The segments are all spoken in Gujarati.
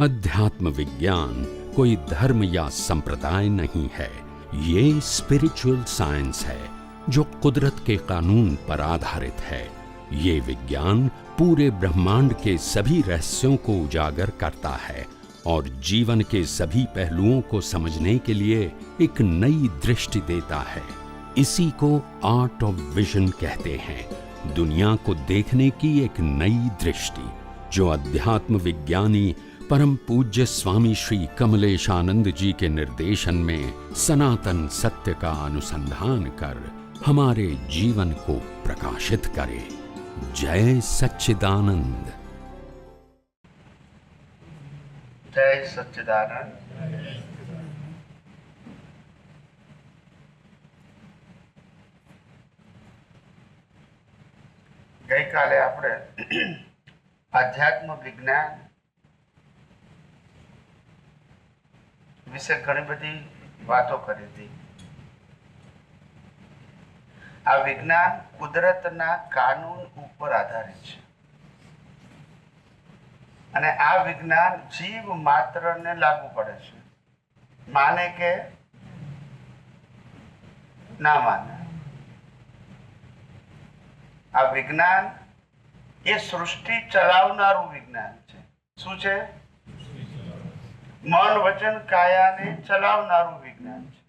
अध्यात्म विज्ञान कोई धर्म या संप्रदाय नहीं है, ये स्पिरिचुअल साइंस है जो कुदरत के कानून पर आधारित है। ये विज्ञान पूरे ब्रह्मांड के सभी रहस्यों को उजागर करता है और जीवन के सभी पहलुओं को समझने के लिए एक नई दृष्टि देता है। इसी को आर्ट ऑफ विजन कहते हैं, दुनिया को देखने की एक नई दृष्टि, जो अध्यात्म विज्ञानी परम पूज्य स्वामी श्री कमलेशानंद जी के निर्देशन में सनातन सत्य का अनुसंधान कर हमारे जीवन को प्रकाशित करे। जय सच्चिदानंद। जय सच्चिदानंद। गई काले आपणे आध्यात्म विज्ञान विषे घणी बधी वातो करी थी। आ विज्ञान कुदरतना कानून उपर आधारित छे अने आ विज्ञान जीव मात्र ने लागू पड़े छे, माने के ना माने। आ विज्ञान ये सृष्टि चलावनारू विज्ञान छे। शुं छे? मन वचन काया ने चलावनारू विज्ञान छे।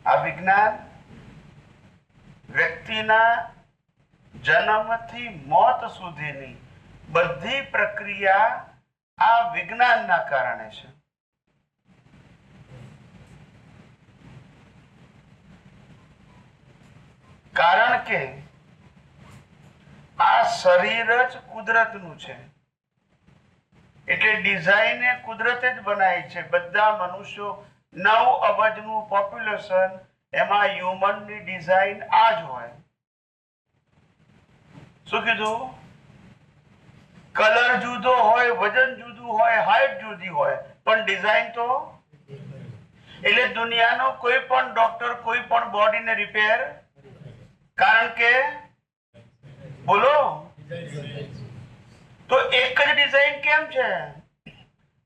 आ विज्ञान व्यक्तिना जन्मथी मौत सुधीनी बधी प्रक्रिया आ विज्ञानना कारणे छे। कारण के आ शरीर ज कुदरतनुं छे, એટલે ડિઝાઇન એ કુદરતે જ બનાવી છે। બધા મનુષ્યો 9 અબજનું પોપ્યુલેશન, એમાં હ્યુમનની ડિઝાઇન આ જ હોય। શું કીધું? કલર જુદો હોય, વજન જુદું હોય, હાઈટ જુદી હોય, પણ ડિઝાઇન તો એટલે દુનિયાનો કોઈ પણ ડોક્ટર કોઈ પણ બોડીને રિપેર, કારણ કે બોલો तो एक ज डिजाइन केम छे?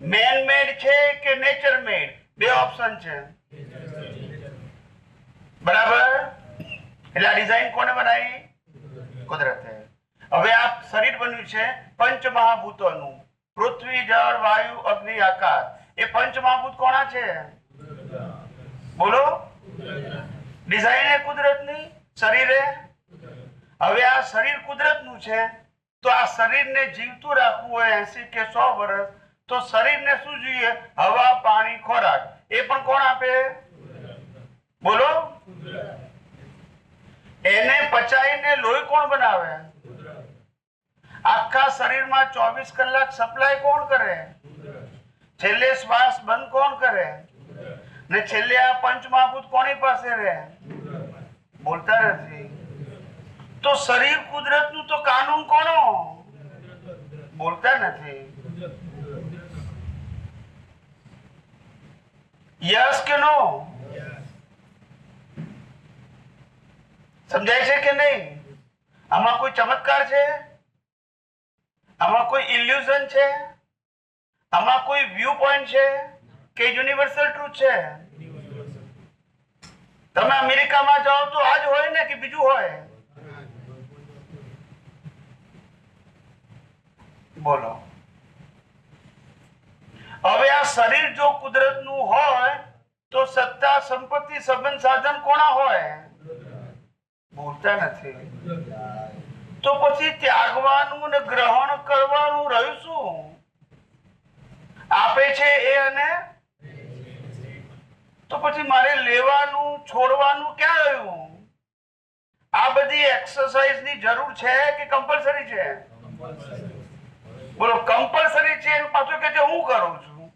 मैन मेड छे के नेचर मेड? बे ऑप्शन छे, बराबर। એટલે આ ડિઝાઇન કોને બનાવી? કુદરતે। હવે આ શરીર બન્યું છે પંચ મહાભૂતોનું, પૃથ્વી જળ વાયુ અગ્નિ આકાશ। એ પંચ મહાભૂત કોના છે? બોલો। ડિઝાઇન એ કુદરતની, શરીરે। હવે આ શરીર કુદરતનું છે, तो आ शरीर ने जीवतु राखवू होय 80 के 100 वर्ष, तो शरीर ने शुं जोईए? हवा पाणी खोराक। ए पण कोण आपे? बोलो। एने पचाईने लोही कोण बनावे? आखा शरीर में 24 कलाक सप्लाय कोण करे? छेल्ले श्वास बंद कोण करे? ने छेल्ले आ पंचमहाभूत कोनी पासे रहे? बोलता नहीं। तो शरीर कुदरतनु तो कानून कोनो? बोलता नहीं। यस के नो? समझाय छे के नहीं? आमा कोई चमत्कार छे? आमा कोई इल्यूजन छे? आमा कोई व्यू पॉइंट छे के यूनिवर्सल ट्रूथ छे? તમે અમેરિકામાં જાઓ તો આજ હોય ને કે બીજું હોય? बोलो। હવે આ શરીર જો કુદરતનું હોય તો સત્તા સંપત્તિ સંબંધ સાધન કોના હોય? બોલતા નથી। તો પછી ત્યાગવાનું ને ગ્રહણ કરવાનું રહ્યું શું? આપે છે એ અને તો પછી મારે લેવાનું છોડવાનું ક્યાં રહ્યું? આ બધી એક્સરસાઇઝની જરૂર છે કે કમ્પલસરી છે? બોલો। कंपलसरी છે પાછો કે હું કરું છું?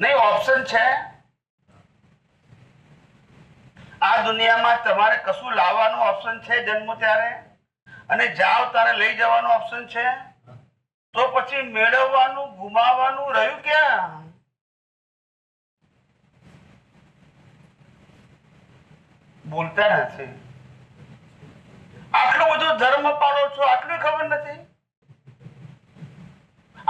નહીં, ઓપ્શન છે। આ દુનિયામાં તમારે કશું લાવવાનું ઓપ્શન છે જન્મ ત્યારે, અને જાવ ત્યારે લઈ જવાનું ઓપ્શન છે, તો પછી મેળવવાનું ગુમાવવાનું રહ્યું ક્યાં? બોલતા નથી। બધો ધર્મ પાળો છો આટલું ખબર નથી?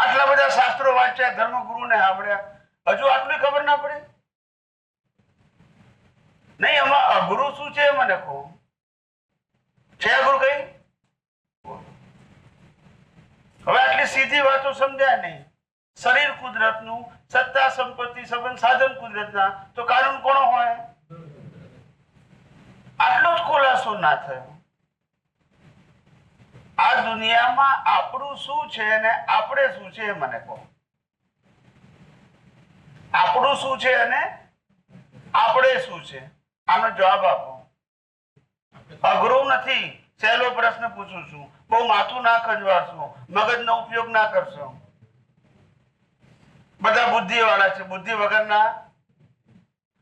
આટલા બધા શાસ્ત્રો વાંચ્યા, ધર્મગુરુને સાંભળ્યા, હજુ આટલું ખબર ના પડે? નહીં, આમાં અઘરું શું છે મને કહો? છે અઘરું કઈ? હવે આટલી સીધી વાતો સમજાય નહીં. શરીર કુદરતનું, સત્તા સંપત્તિ સંબંધ સાધન કુદરતના, તો કાનૂન કોનો હોય? આટલો જ ખુલાસો ના થયો. આ દુનિયામાં આપણું શું છે અને આપણે શું છે મને કહો. આપણું શું છે અને આપણે શું છે? આનો જવાબ આપો. અઘરું નથી, સહેલો પ્રશ્ન પૂછું છું. બહુ માથું ના ખંજવારશો, મગજનો ઉપયોગ ના કરશો. બધા બુદ્ધિ વાળા છે, બુદ્ધિ વગરના.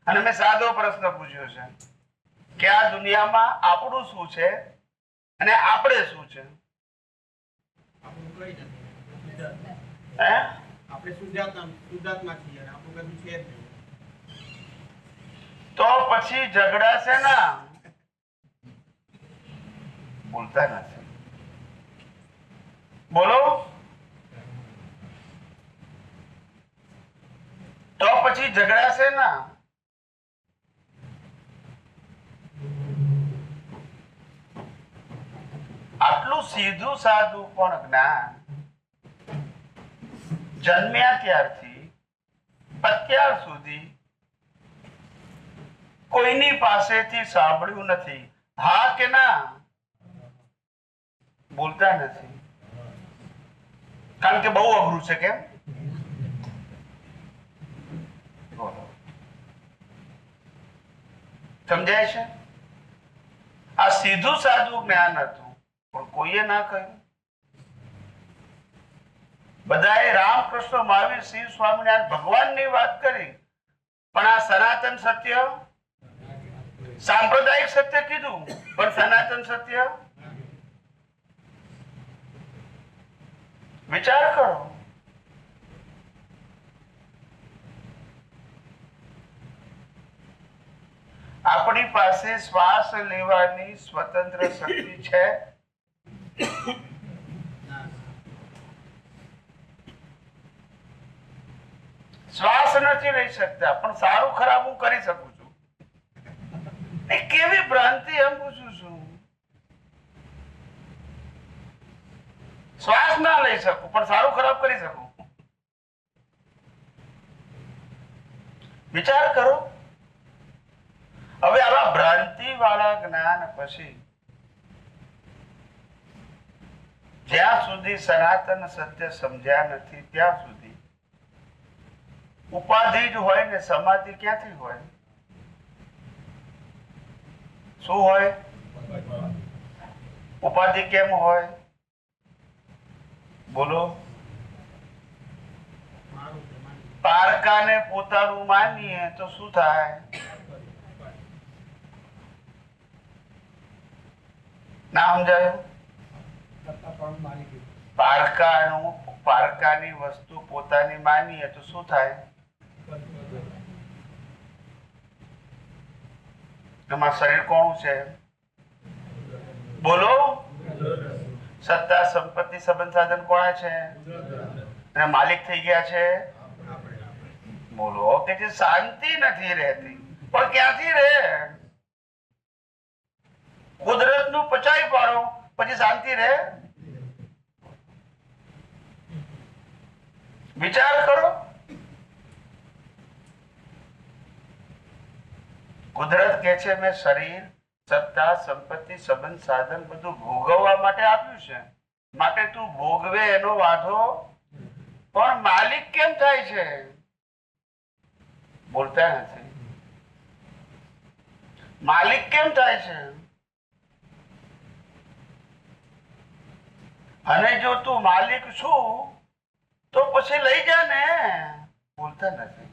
અને મેં સાદો પ્રશ્ન પૂછ્યો છે કે આ દુનિયામાં આપણું શું છે અને આપણે શું છે? આપણે શુદ્ધાત્મા છીએ, આપણું કશું છે જ નહીં. તો પછી ઝઘડા છે ના? બોલતા નથી. બોલો. તો પછી ઝઘડા છે ના? આટલું સીધું સાદું પણ જ્ઞાન જન્મ્યા ત્યારથી અત્યાર સુધી કોઈની પાસેથી સાંભળ્યું નથી. હા કે ના? બોલતા નથી. કારણ કે બહુ અઘરું છે. કેમ? સમજાય છે? આ સીધું સાદું જ્ઞાન હતું, પણ કોઈએ ના કહ્યું. બધાએ રામકૃષ્ણ મહાવીર શિવ સ્વામિનારાયણ ભગવાનની વાત કરી, પણ આ સનાતન સત્ય, સાંપ્રદાયિક સત્ય કીધું, પણ સનાતન સત્ય વિચાર કરો. આપણી પાસે શ્વાસ લેવાની સ્વતંત્ર શક્તિ છે? શ્વાસ નથી લઈ શકતા, પણ સારું ખરાબ હું કરી શકું છું. એ કેવી ભ્રાંતિ એમ પૂછું છું. શ્વાસ ના લઈ શકું, પણ સારું ખરાબ કરી શકું. વિચાર કરો. હવે આવા ભ્રાંતિ વાળા જ્ઞાન પછી જ્યાં સુધી સનાતન સત્ય સમજ્યા નથી ત્યાં સુધી ઉપાધિ જ હોય ને સમાધિ ક્યાંથી હોય? શું હોય? ઉપાધિ કેમ હોય? બોલો. પારકાને પોતાનું માનીએ તો શું થાય? ના સમજાયું? પારકાની વસ્તુ પોતાની માનીએ તો શું થાય? એમાં શરીર કોણ છે? બોલો. સત્તા સંપત્તિ સંબંધ સાધન કોણ છે? અને માલિક થઈ ગયા છે? બોલો. કે જે શાંતિ નથી રહેતી, પણ ક્યાંથી રહે? કુદરત નું પચાવી પાડો પછી શાંતિ રહે? વિચાર કરો. કુદરત કે છે મેં શરીર, સત્તા, સંપત્તિ, સંબંધ, સાધન બધું ભોગવવા માટે આપ્યું છે, માટે તું ભોગવે એનો વાંધો, પણ માલિક કેમ થાય છે? બોલતા નથી. માલિક કેમ થાય છે? અને જો તું માલિક છું તો પછી લઈ જા ને. બોલતા નથી.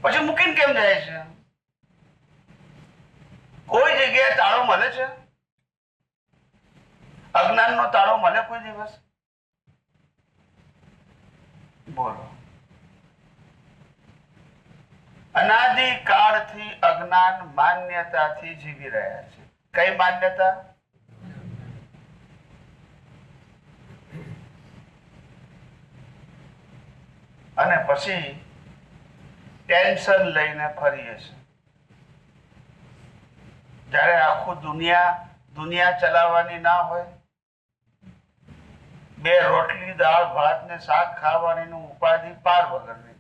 પછી મૂકીને કેમ જાય છે? કોઈ જગ્યાએ તાળો મળે છે? અજ્ઞાન નો તાળો મળે કોઈ દિવસ? બોલો. અનાદિ કાળથી અજ્ઞાન માન્યતાથી જીવી રહ્યા છે. કઈ માન્યતા? અને પછી ટેન્શન લઈને ફરીએ છીએ. જ્યારે આખું દુનિયા ચલાવવાની ના હોય, 2 રોટલી દાળ ભાત ને શાક ખાવાની નું ઉપાધિ પાર વગરની,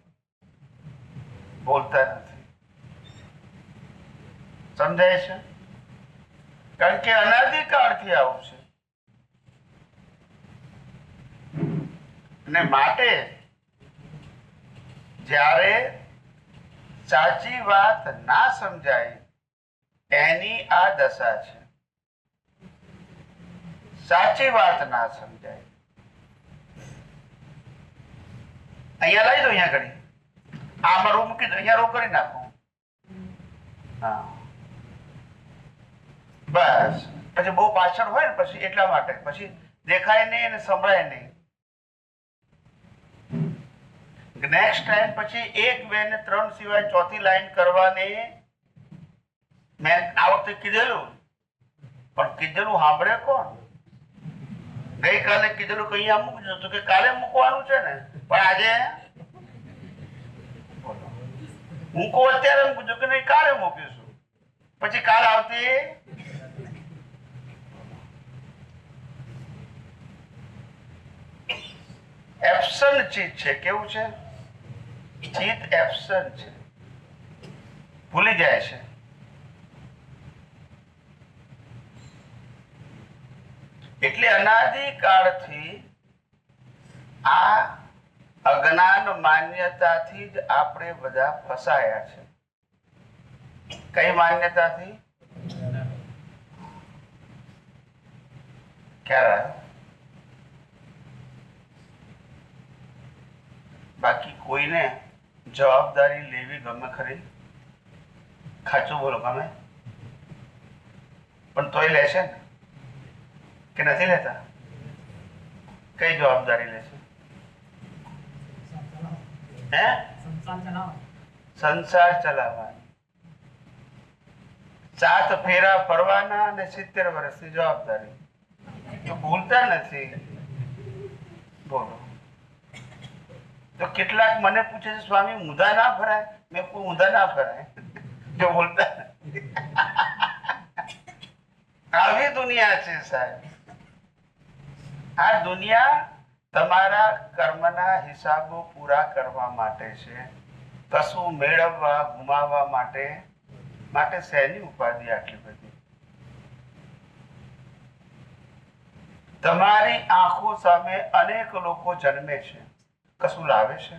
બોલતા નથી. સમજાય છે? કારણ કે અનાદિકાળથી આવું છે. અને માટે જ્યારે સાચી વાત ના સમજાય એની આ દશા છે. સાચી વાત ના સમજાય. અહીંયા લઈ દો, અહીંયા કરી આમાં રો મૂકી દો, અહીંયા રો કરી નાખો. હા બસ. પછી બહુ પાછળ હોય ને પછી એટલા માટે પછી દેખાય નહીં અને સંભળાય નહીં. નેક્સ્ટ ટાઈમ પછી 1, 2 ને 3 સિવાય ચોથી લાઈન કરવાની મેં આ વખતે કીધેલું, પણ કીધેલું સાંભળે કોણ? ગઈકાલે કીધેલું કે અહીંયા મૂકજો, તો કે કાલે મૂકવાનું છે ને, પણ આજે મૂકો અત્યારે મૂકજો કે નહીં કાલે મૂકીશું. પછી કાલ આવતી એબ્સન્ટ ચીજ છે. કેવું છે? ચિત્ત એબ્સન્ટ છે, ભૂલી જાય છે. એટલે અનાદિકાળથી આ અજ્ઞાન માન્યતાથી જ આપણે બધા ફસાયા છે. કઈ માન્યતાથી? ખ્યાલ? બાકી કોઈને જવાબદારી લેવી ગમે ખરી? ખાચું બોલો, ગમે? પણ તોય લેશે ને કે નથી લેતા? કઈ જવાબદારી લેશે? હે? સંસાર ચલાવવાનો. 7 ફેરા ફરવાના અને 70 વર્ષની જવાબદારી. તો ભૂલતા નથી. બોલો. તો કેટલાક મને પૂછે છે, સ્વામી ઊંધા ના ફરાય? મેં કોઈ ઊંધા ના ફરાય જો બોલતા નથી. આવી દુનિયા છે સાહેબ. આ દુનિયા તમારા કર્મના હિસાબો પૂરા કરવા માટે છે, કશું મેળવવા ગુમાવવા માટે શેની ઉપાધિ આટલી બધી? તમારી આંખો સામે અનેક લોકો જન્મે છે, કશું લાવે છે?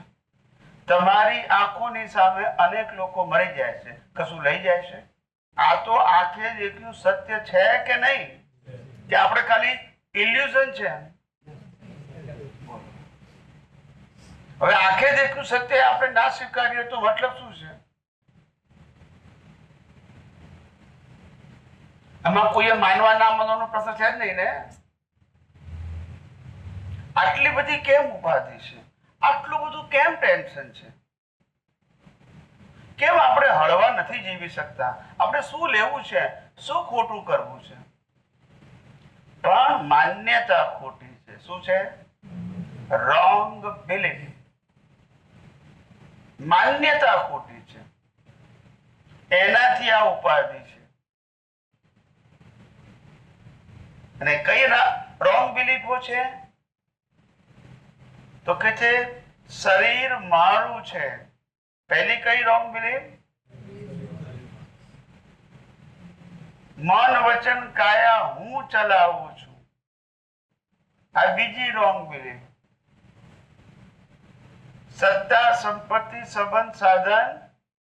તમારી આંખોની સામે અનેક લોકો મરી જાય છે, કશું લઈ જાય છે? આ તો આંખે દેખ્યું સત્ય છે કે નહીં? કે આપણે ખાલી ઇલ્યુઝન છે? હવે આંખે દેખ્યું સત્ય આપણે ના સ્વીકારીએ તો મતલબ શું છે? આમાં કોઈ માનવા ના માનવાનો પ્રશ્ન છે જ નહીં ને. આટલી બધી કેમ ઉપાધિ છે? આટલું બધું કેમ ટેન્શન છે? કેમ આપણે હળવા નથી જીવી શકતા? આપણે શું લેવું છે, શું ખોટું કરવું છે? પણ માન્યતા ખોટી છે. શું છે? Wrong belief. માન્યતા ખોટી છે, એનાથી આ ઉપાધિ છે. અને કઈ રોંગ બિલીફો છે? તો કે છે શરીર મારું છે. પહેલી કઈ રોંગ બિલીફ? મન વચન કાયા હું ચલાવું છું. આ બીજી રોંગ બિલીફ. સત્તા સંપત્તિ સંબંધ સાધન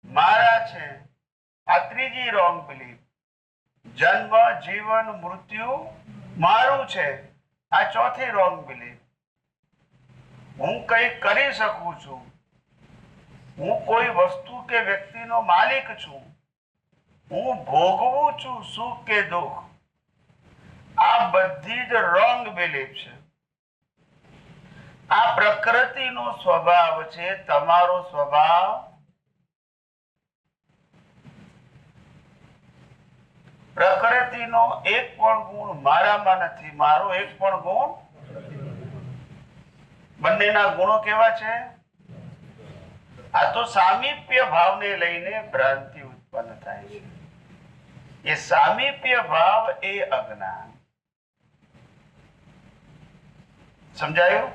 મારા છે. આ ત્રીજી રોંગ બિલીફ. જન્મ જીવન મૃત્યુ મારું છે. આ ચોથી રોંગ બિલીફ. હું કઈ કરી શકું છું, હું કોઈ વસ્તુ કે વ્યક્તિનો માલિક છું, હું ભોગવું છું સુખ કે દુઃખ. આ બધી જ રોંગ બિલીફ છે. આ પ્રકૃતિનો સ્વભાવ છે. તમારો સ્વભાવ પ્રકૃતિનો એક પણ ગુણ મારામાં નથી, મારો એક પણ ગુણ. બંનેના ગુણો કેવા છે? આ તો સામીપ્ય ભાવને લઈને ભ્રાંતિ ઉત્પન્ન થાય છે. એ સામીપ્ય ભાવ એ અજ્ઞાન. સમજાયું?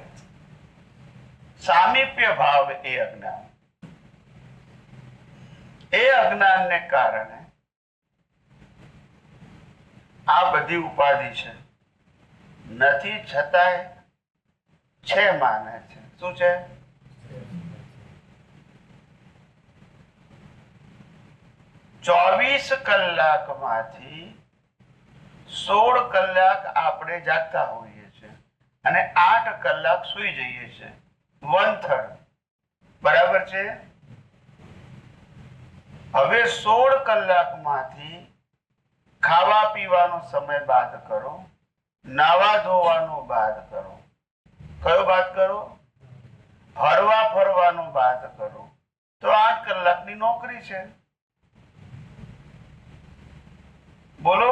સામીપ્ય ભાવ એ અજ્ઞાન. એ અજ્ઞાનને કારણે આ બધી ઉપાધિ છે. નથી છતાંય છે માને છે. શું છે? ચોવીસ કલાકમાંથી 16 કલાક આપણે જાગતા હોઈએ છીએ અને 8 કલાક સૂઈ જઈએ છીએ. 1/3 બરાબર છે. હવે 16 કલાકમાંથી ખાવા પીવાનો સમય બાદ કરો, નાવા ધોવાનો બાદ કરો. કયો બાદ કરો? હરવા ફરવાનો બાદ કરો. તો 8 કલાકની નોકરી છે. બોલો.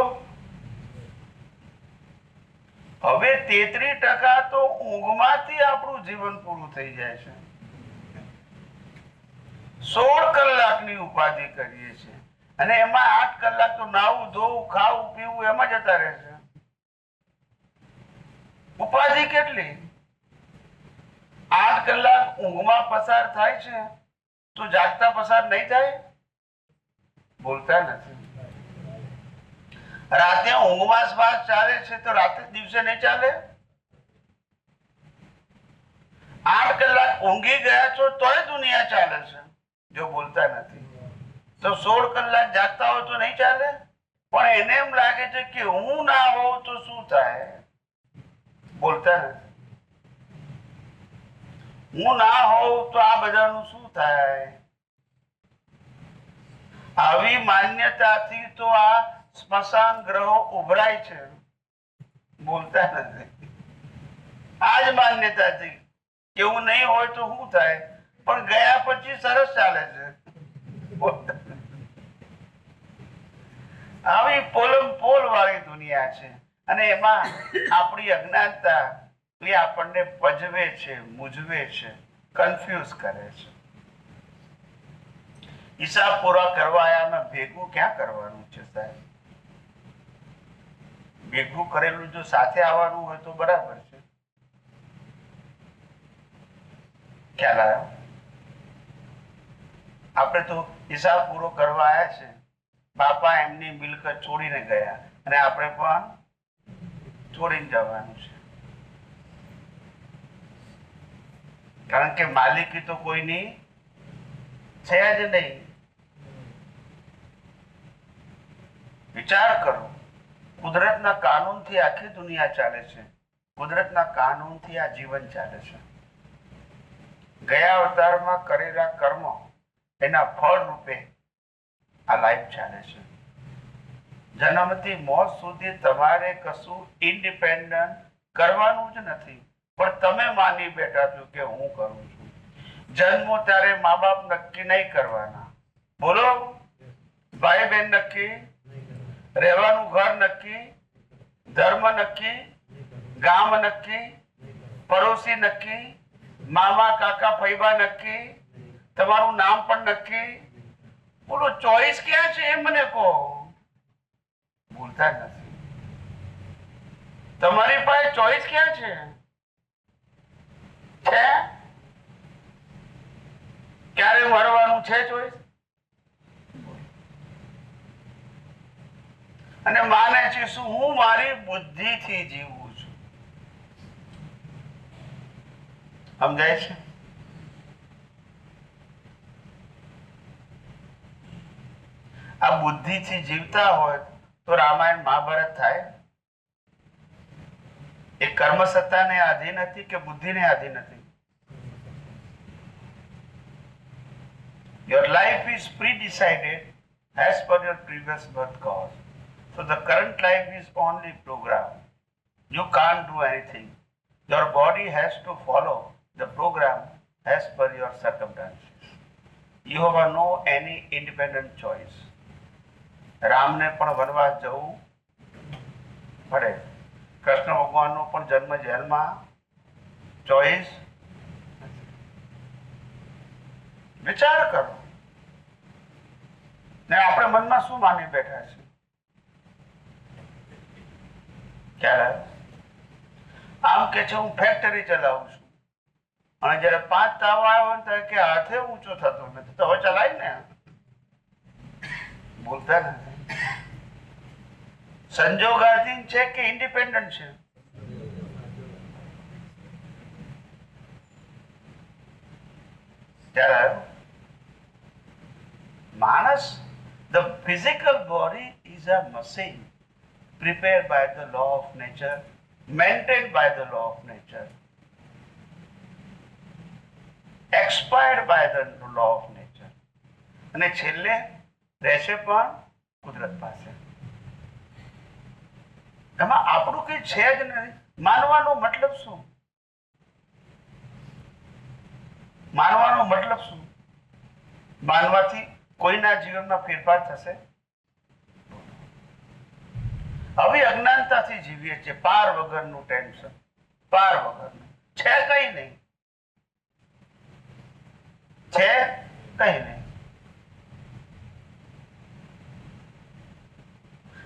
હવે 33% તો ઊંઘમાંથી આપણું જીવન પૂરું થઈ જાય છે. 16 કલાકની ઉપાધિ કરીએ છીએ અને એમાં 8 કલાક તો નાવું ધોવું ખાવું પીવું એમાં જતા રહે છે. ઉપાધિ કેટલી? 8 કલાક ઊંઘમાં પસાર થાય છે તો જાગતા પસાર નહીં થાય? બોલતા નથી. રાતે ઊંઘમાં શ્વાસ ચાલે છે તો રાતે દિવસે નહીં ચાલે? 8 કલાક ઊંઘી ગયા છો તોય દુનિયા ચાલે છે. જો બોલતા નથી તો 16 કલાક જાગતા હોય તો નહીં ચાલે? પણ એને એમ લાગે છે કે હું ના હોઉં તો શું થાય? બોલતા નથી. હું ના હોઉં તો આ બધાનું શું થાય? આવી માન્યતાથી તો આ સ્મશાન ગ્રહો ઉભરાય છે. બોલતા નથી. આ જ માન્યતાથી કે હું નહીં હોય તો શું થાય, પણ ગયા પછી સરસ ચાલે છે. આવી પોલમ પોલ વાળી દુનિયા છે અને એમાં આપણી અજ્ઞાનતા એ આપણને પજવે છે, મૂંઝવે છે, કન્ફ્યુઝ કરે છે. હિસાબ પૂરા કરવા આયામાં ભેગું ક્યાં કરવાનું છે સાહેબ? ભેગું કરેલું જો સાથે આવવાનું હોય તો બરાબર છે. ખ્યાલ આવ્યો? આપણે તો હિસાબ પૂરો કરવા આવ્યા છે. બાપા એમની મિલકત છોડીને ગયા અને આપણે પણ છોડીને જવાનું છે. કારણ કે માલિકી તો કોઈની છે જ નહીં. વિચાર કરો. કુદરતના કાનૂનથી આખી દુનિયા ચાલે છે. કુદરતના કાનૂનથી આ જીવન ચાલે છે. ગયા અવતારમાં કરેલા કર્મો એના ફળ રૂપે આ લાઈફ ચાલે છે. જન્મથી મોત સુધી તમારે કશું ઇન્ડિપેન્ડન્ટ કરવાનું જ નથી, પણ તમે માની બેઠા છો કે હું કરું છું. જન્મો ત્યારે મા બાપ નક્કી નહીં કરવાના. બોલો. ભાઈ બહેન નક્કી, રહેવાનું ઘર નક્કી, ધર્મ નક્કી, ગામ નક્કી, પડોશી નક્કી, મામા કાકા ફૈબા નક્કી, તમારું નામ પણ નક્કી. બોલો ચોઈસ ક્યાં છે એ મને કહો. બોલતા નથી. તમારી પાસે ચોઈસ ક્યાં છે? છે ક્યારે મરવાનું છે ચોઈસ? અને માને છે શું હું મારી બુદ્ધિથી જીવું છું. સમજાય છે? આ બુદ્ધિથી જીવતા હોય તો રામાયણ મહાભારત થાય? એ કર્મ સત્તાને આધીન હતી કે બુદ્ધિને આધીન હતી? Your life is pre-decided as per your previous birth cause. So the current life is only program. You can't do anything. Your body has to follow the program as per your circumstances. You have no any independent choice. રામને પણ વનવાસ જવું પડે. કૃષ્ણ ભગવાનનો પણ જન્મ જેલમાં. ચોઈસ વિચાર કરો ને આપણે મનમાં શું માની બેઠા છે? ક્યારે આમ કે છે હું ફેક્ટરી ચલાવું છું, અને જયારે 5 તાવ આવ્યો ને ત્યારે કે હાથે ઊંચો થતો નથી, તો હવે ચલાય ને. બોલતા નથી. સંજોગાધીન છે કે ઇન્ડિપેન્ડન્ટ છે? ત્યારે આવ્યો માણસ. The physical body is a machine prepared by the law of nature, maintained by the law of nature, expired by the law of nature, અને છેલ્લે રહેશે પણ કુદરત પાસે. એમાં આપણું કઈ છે જ નહીં. માનવાનો મતલબ શું? માનવાનો મતલબ શું? માનવાથી કોઈના જીવનમાં ફેરફાર થશે? હવે અજ્ઞાનતાથી જીવીએ છીએ, પાર વગરનું ટેન્શન, પાર વગરનું. છે કઈ નહીં, છે કઈ નહીં.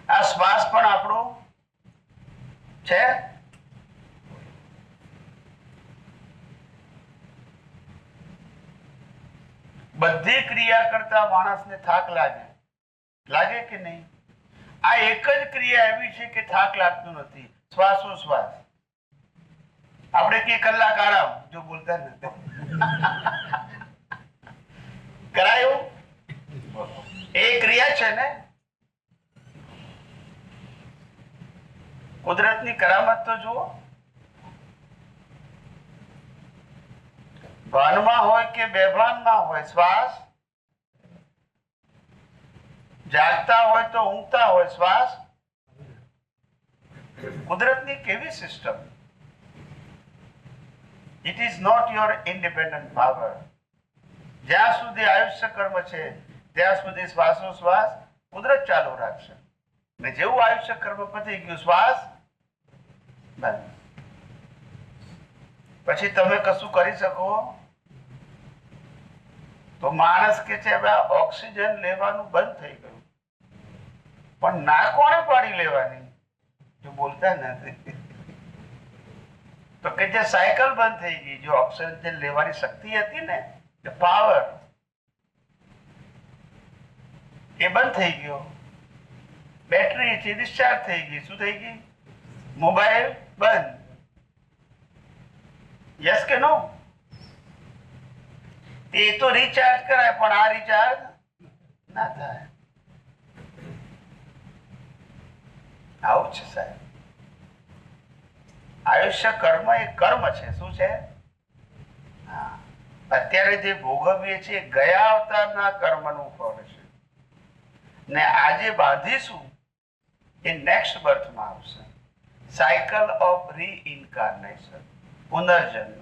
આ શ્વાસ પણ આપણો છે. બધી ક્રિયા કરતા માણસને થાક લાગે, લાગે કે નહીં? આ એક જ ક્રિયા એવી છે કે થાક લાગતો નથી, શ્વાસોશ્વાસ. આપણે કે કલાક આરામ, જો બોલતા નથી કરાયું, એ ક્રિયા છે ને. કુદરતની કરામત તો જુઓ. ભાનમાં હોય કે બેભાનમાં હોય, શ્વાસ. જાગતા હોય તો ઊંઘતા હોય, શ્વાસ. કુદરતની કેવી system! It is not your independent power. જ્યાં સુધી આયુષ્ય કર્મ છે ત્યાં સુધી શ્વાસોશ્વાસ કુદરત ચાલુ રાખશે. ને જેવું આયુષ્ય કર્મ પતી ગયું, શ્વાસ બંધ. પછી તમે કશું કરી શકો? તો માણસ કે છે હવે ઓક્સિજન લેવાનું બંધ થઈ ગયું, પણ ના કોણે પાડી લેવાની? જો બોલતા નથી. તો કે જે સાયકલ બંધ થઈ ગઈ, જો ઓક્સિજન લેવાની શક્તિ હતી ને, પાવર, એ બંધ થઈ ગયો. બેટરી છે ડિસ્ચાર્જ થઈ ગઈ. શું થઈ ગઈ? મોબાઈલ બંધ. યસ કે નો? એ તો રિચાર્જ કરાય, પણ આ રિચાર્જ ના થાય. આવું છે સાહેબ. આયુષ્ય કર્મ એ કર્મ છે. શું છે? હા, અત્યારે જે ભોગવીએ છીએ ગયા અવતારના કર્મનું ફળ છે, ને આજે બાંધીશું એ નેક્સ્ટ બર્થમાં આવશે. સાયકલ ઓફ રીઇન્કાર્નેશન, પુનર્જન્મ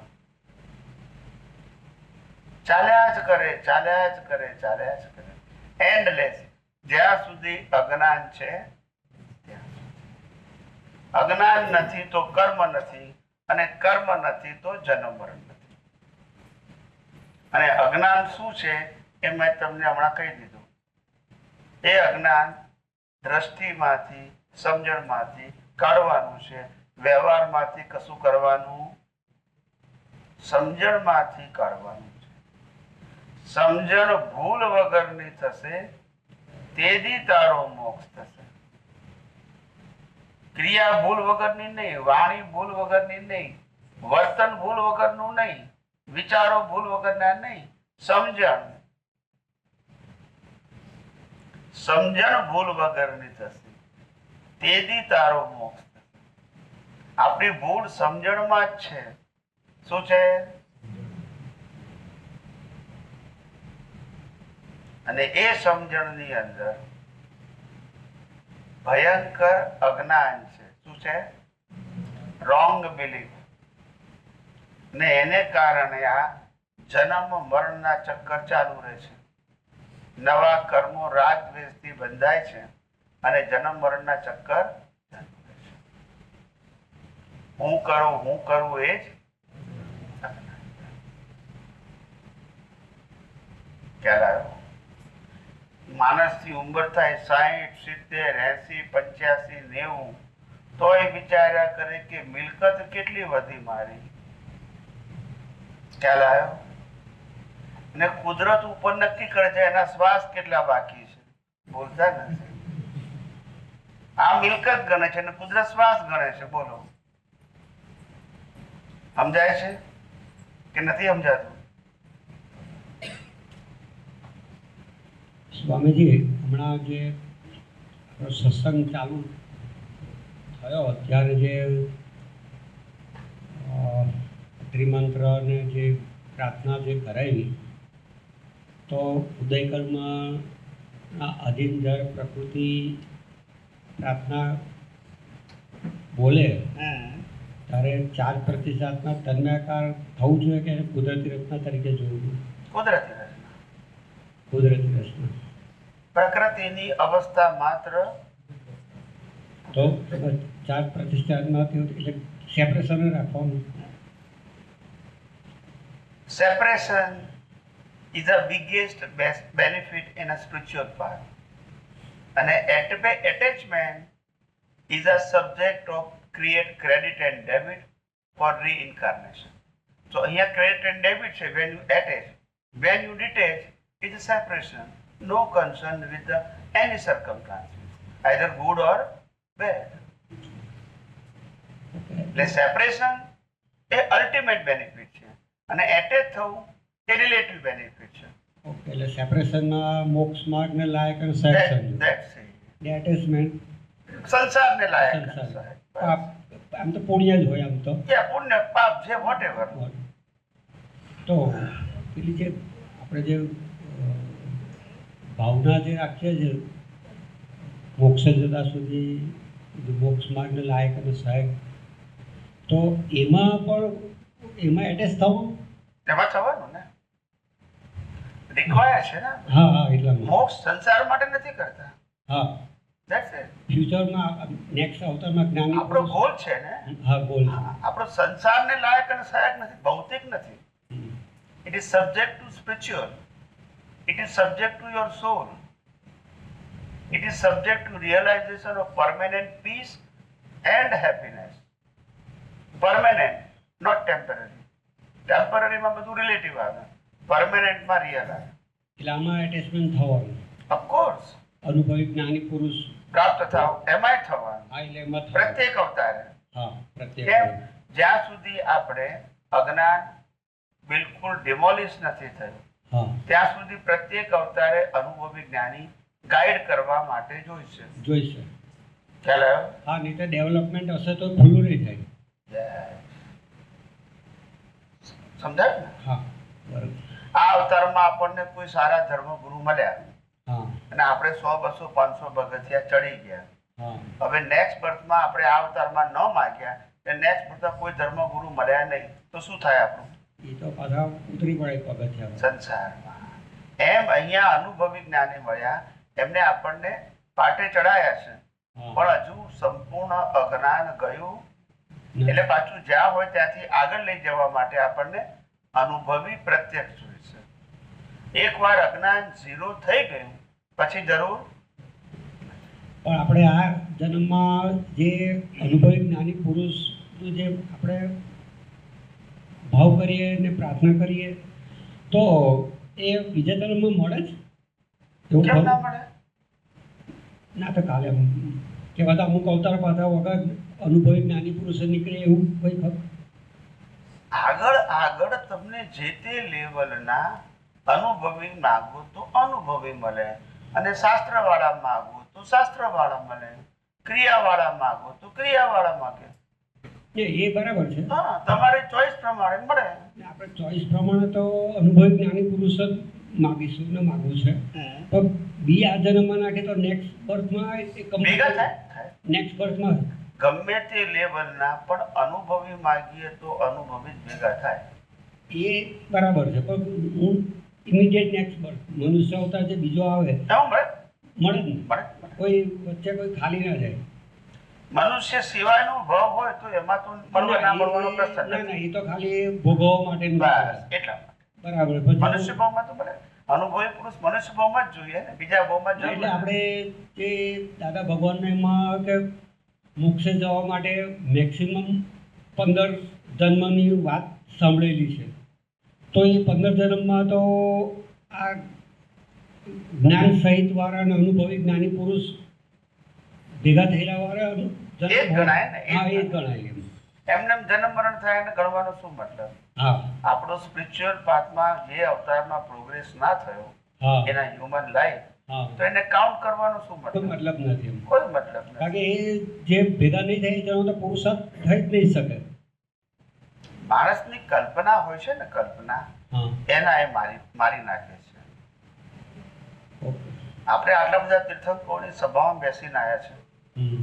ચાલ્યા જ કરે, ચાલ્યા જ કરે, ચાલ્યા જ કરે, એન્ડલેસ. જ્યાં સુધી અજ્ઞાન છે ત્યાં સુધી. અજ્ઞાન નથી તો કર્મ નથી, અને કર્મ નથી તો જન્મ મરણ નથી. અને અજ્ઞાન શું છે એ મેં તમને હમણાં કહી દીધું. એ અજ્ઞાન દ્રષ્ટિમાંથી, સમજણમાંથી કાઢવાનું છે. વ્યવહારમાંથી કશું કરવાનું, સમજણમાંથી કાઢવાનું છે. સમજણ ભૂલ વગરની થશે, તેથી તારો મોક્ષ થશે. ક્રિયા ભૂલ વગરની નહીં, વાણી ભૂલ વગરની નહીં, વર્તન ભૂલ વગરનું નહીં, વિચારો ભૂલ વગરના નહીં. સમજણ ભૂલ વગરની થશે, તેથી તારો મોક્ષ થશે. આપણી ભૂલ સમજણમાં જ છે. શું છે? અને એ સમજણની અંદર ભયંકર અજ્ઞાન છે. શું છે? Wrong belief. ને એને કારણે આ જન્મ મરણના ચક્કર ચાલુ રહે છે. નવા કર્મો રાગ દ્વેષથી બંધાય છે અને જન્મ મરણના ચક્કર ચાલુ રહે છે. હું કરું એ જ. ખ્યાલ આવ્યો? માણસની ઉંમર થાય 60, 70, 80, 85, 90, તોય વિચાર્યા કરે કે મિલકત કેટલી વધી મારી. ખ્યાલ આવ્યો? અને કુદરત ઉપર નક્કી કરે છે એના શ્વાસ કેટલા બાકી છે, બોલતા નથી. આ મિલકત ગણે છે અને કુદરત શ્વાસ ગણે છે. બોલો, સમજાય છે કે નથી સમજાતું? સ્વામીજી, હમણાં જે સત્સંગ ચાલુ થયો ત્યારે જે ત્રિમંત્ર અને જે પ્રાર્થના જે કરાવી, તો ઉદયકરમાં અધીન જળ પ્રકૃતિ પ્રાર્થના બોલે ત્યારે 4% તન્મયાકાર થવું જોઈએ કે કુદરતી રચના તરીકે જોવું? કુદરતી રચના. કુદરતી રચના. પ્રકૃતિની અવસ્થા માત્ર. તો 4% એટલે સેપરેશન રાખવાનું. Separation is the biggest benefit in a spiritual path. And attachment is a subject of create credit and debit for reincarnation. So here credit and debit છે when you attach. When you detach, it is separation. No concern with the any circumstances, either good or bad. એટલે સેપરેશન એ અલ્ટિમેટ બેનિફિટ છે અને એટેચ થવું એ રિલેટિવ બેનિફિટ છે. ઓકે, એટલે સેપરેશનમાં મોક્ષ માર્ગને લાયક અને સહજ ને એટેચમેન્ટ સંસારને લાયક સંસાર. આમ તો પુણ્ય જ હોય, આમ તો પુણ્ય પાપ જે વોટેવર. તો પેલી જે આપણે જે ભાવના જે રાખીએ છીએ મોક્ષ જતા સુધી, મોક્ષ માર્ગને લાયક અને સહાયક, તો એમાં એટેચ થવું? એમાં થવાનું ને, રિક્વાયર છે ને. હા, એટલા મોક્ષ સંસાર માટે નથી કરતા. હા, ધેટ્સ ઇટ. ફ્યુચરમાં નેક્સ્ટ અવતારમાં જ્ઞાની આપણો ગોલ છે ને. હા, ગોલ. આપણો સંસારને લાયક અને સહાયક નથી, ભૌતિક નથી. It is subject to spiritual. It is subject to your soul. It is subject to realization of permanent peace and happiness. Permanent, not temporary. Temporary માં બધું રિલેટિવ આવે, permanent માં રિયલ આવે. એટલે આમાં એટેચમેન્ટ થવાનું. Of course. અનુભવી જ્ઞાની પુરુષ પ્રાપ્ત થાવ એમાંય થવાનું. હા, એટલે એમાં પ્રત્યેક અવતારે. હા, પ્રત્યેક. કેમ? જ્યાં સુધી આપણે અજ્ઞાન બિલકુલ ડિમોલિશ નથી થયું, હા, ત્યાં સુધી પ્રત્યેક અવતારે અનુભવી જ્ઞાની ગાઈડ કરવા માટે જોઈશે. ખ્યાલ આવ્યો? હા, નહીં તો ડેવલપમેન્ટ હશે તો ખુલ્લું નહીં થાય. સમજાય ને? હા, બરાબર. આ અવતારમાં આપણને કોઈ સારા ધર્મગુરુ મળ્યા હા, અને આપણે 100, 200, 500 પગથિયા ચડી ગયા. હા, હવે નેક્સ્ટ બર્થમાં આપણે આ અવતારમાં ન માગ્યા, નેક્સ્ટ બર્થમાં કોઈ ધર્મગુરુ મળ્યા નહીં, તો શું થાય આપણું? એ તો પાછા ઉતરી પડે પગથિયા સંસારમાં. એમ અહીંયા અનુભવી જ્ઞાની મળ્યા, એમને આપણને પાટે ચડાયા છે, પણ હજુ સંપૂર્ણ અજ્ઞાન ગયું એટલે પાછું જ્યાં હોય ત્યાંથી આગળ લઈ જવા માટે આપણને અનુભવી પ્રત્યક્ષ જોઈશે. એકવાર અજ્ઞાન 0 થઈ ગયું પછી જરૂર. પણ આપણે આ જન્મમાં જે અનુભવી જ્ઞાની પુરુષનું જે આપણે ભાવ કરીએ ને પ્રાર્થના કરીએ તો એ બીજા જન્મમાં મળે જ? કેમ ના મળે? ના, તો કાલે કે બધા અમુક અવતાર પાછા વગર અનુભવી જ્ઞાની પુરુષ નીકળે એવું કોઈ ખબર? આગળ તમને જે તે લેવલના અનુભવી માગો તો અનુભવી મળે, અને શાસ્ત્ર વાળા માગો તો શાસ્ત્ર વાળા મળે, ક્રિયા વાળા માગો તો ક્રિયા વાળા માગે. એ બરાબર છે. હા, તમારી ચોઈસ પ્રમાણે મળે. આપણે ચોઈસ પ્રમાણે તો અનુભવી જ્ઞાની પુરુષ જ માગીશું ને માગવું છે, પણ બી આ જન્મમાં નાખે તો નેક્સ્ટ બર્થમાં ભેગા થાય. નેક્સ્ટ બર્થમાં ગમે તે લેવલના પણ અનુભવી માગીએ તો અનુભવી જ ભેગા થાય. એ બરાબર છે, પણ હું ઇમિડિયેટ નેક્સ્ટ બર્થ મનુષ્ય અવતાર જે બીજો આવે મળે જ ને, કોઈ વચ્ચે કોઈ ખાલી ના જાય. મનુષ્ય સિવાયનો ભાવ હોય તો એમાં તો મળવા ના મળવાનો પ્રશ્ન ના, એ તો ખાલી ભોગવવા માટેનું બસ એટલા બરાબર. મનુષ્ય ભાવમાં તો મળે. અનુભવી પુરુષ મનુષ્ય ભાવમાં જ જોઈએ ને, બીજા ભાવમાં જ એટલે જોઈએ. આપણે જે દાદા ભગવાનને એમાં કે મોક્ષે જવા માટે મેક્સિમમ 15 જન્મની વાત સાંભળેલી છે. તો એ 15 જન્મમાં તો આ જ્ઞાન સહિત વાળા અને અનુભવી જ્ઞાની પુરુષ ભેગા થયેલા વાળા એ જ ગણાય ને, એ જ હા એ જ ગણાય. ગણાય એમ. એમને એમ જન્મ મરણ થાય એને ગણવાનો શું મતલબ? હા આપણો સ્પિરિચ્યુઅલ પાથમાં જે અવતારમાં પ્રોગ્રેસ ના થયો હા એના હ્યુમન લાઈફ, હા તો એને કાઉન્ટ કરવાનો શું કોઈ મતલબ? મતલબ નથી એમ. કોઈ મતલબ કારણ નથી. કે એ જે ભેગા નહીં થાય તેનો તો પુરુષાર્થ થઈ જ નહીં શકે. માણસની કલ્પના હોય છે ને, કલ્પના હા એના એ મારી નાખે છે. ઓકે. આપણે આટલા બધા તીર્થંકરોની સભામાં બેસીને આવ્યા છે, હમ.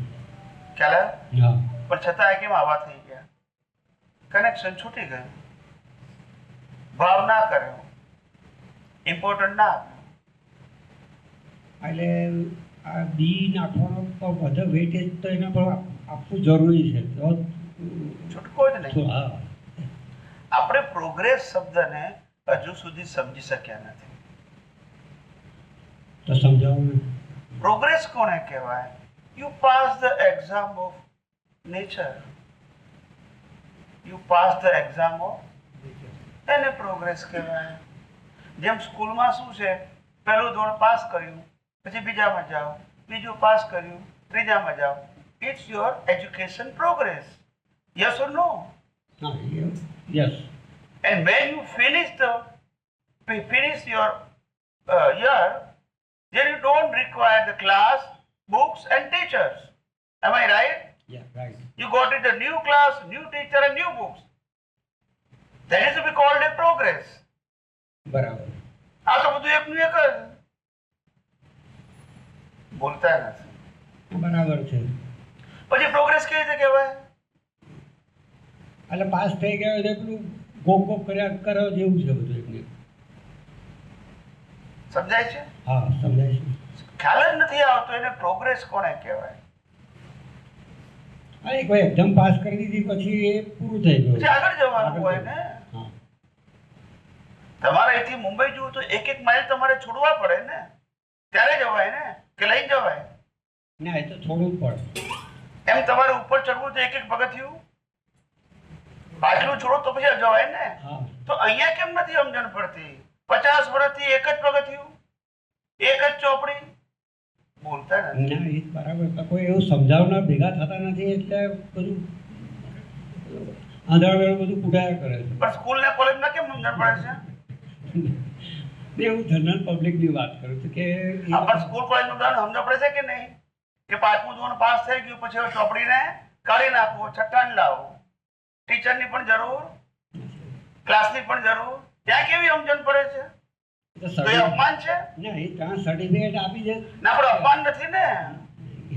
ખ્યાલ આવ્યો? હા પણ છતાં કેમ આવા થઈ ગયા? કનેક્શન છૂટી ગયું, ભાવ ના કર્યો, ઇમ્પોર્ટન્ટ ના આપ્યું. એટલે આ બી નાખવાનો તો બધો વેટેજ તો એના પર આપવું જરૂરી છે. તો છૂટકો જ નહીં. હા આપણે પ્રોગ્રેસ શબ્દને હજુ સુધી સમજી શક્યા નથી. તો સમજાવો ને. પ્રોગ્રેસ કોને કહેવાય? You pass the exam of nature, you pass the exam of, એને પ્રોગ્રેસ કહેવાય. જેમ સ્કૂલમાં શું છે, પહેલું ધોરણ પાસ કર્યું, પછી બીજામાં જાઓ, બીજું પાસ કર્યું, ત્રીજામાં જાઓ. It's your education progress. Yes or no? હા yes. And when you finish your year, then you don't require the class, books and teachers. Am I right? Yeah right. You got it, a new class, new teacher and new books. That is to be called a progress. બરાબર. આ તો બધું એકનું એક જ. બોલતા નથી. બરાબર છે. પછી પ્રોગ્રેસ કેવી રીતે કહેવાય? એટલે પાસ થઈ ગયો એટલે પેલું ગોપ ગોપ કર્યા કરો જેવું છે બધું એમને. સમજાય છે? હા સમજાય છે. ખ્યાલ જ નથી આવતો એને પ્રોગ્રેસ કોને કહેવાય. હા એક વાર એક્ઝામ પાસ કરી દીધી પછી એ પૂરું થઈ ગયું. પછી આગળ જવાનું આગળ હોય ને. હા તમારે અહીંથી મુંબઈ જવું તો 1 માઇલ તમારે છોડવા પડે ને, ત્યારે જવાય ને, કે લઈ જવાય? ના એ તો થોડું જ પડે. એમ તમારે ઉપર ચડવું તો 1 પગથિયું પાછલું છોડો તો પછી જવાય ને. હા તો અહીંયા કેમ નથી સમજણ પડતી? 50 વર્ષથી 1 જ પગથિયું, 1 જ ચોપડી. બોલતા નથી. ના એ જ બરાબર. તો કોઈ એવું સમજાવનાર ભેગા થતા નથી એટલે બધું આંધળા બધું કુટાયા કરે છે. પણ સ્કૂલ ને કોલેજમાં કેમ સમજણ પડે છે? ને હું જનરલ પબ્લિકની વાત કરું છું કે પણ સ્કૂલ કોલેજમાં બધાને સમજણ પડે છે કે નહીં? કે 5મું ધોરણ પાસ થઈ ગયું પછી હવે ચોપડીને કાઢી નાખો, છઠ્ઠાને લાવો. ટીચરની પણ જરૂર, ક્લાસની પણ જરૂર. ત્યાં કેવી સમજણ પડે છે? તો તો એ અપમાન છે? ના એ ત્યાં સર્ટિફિકેટ આપી દે. ના, પણ અપમાન નથી ને.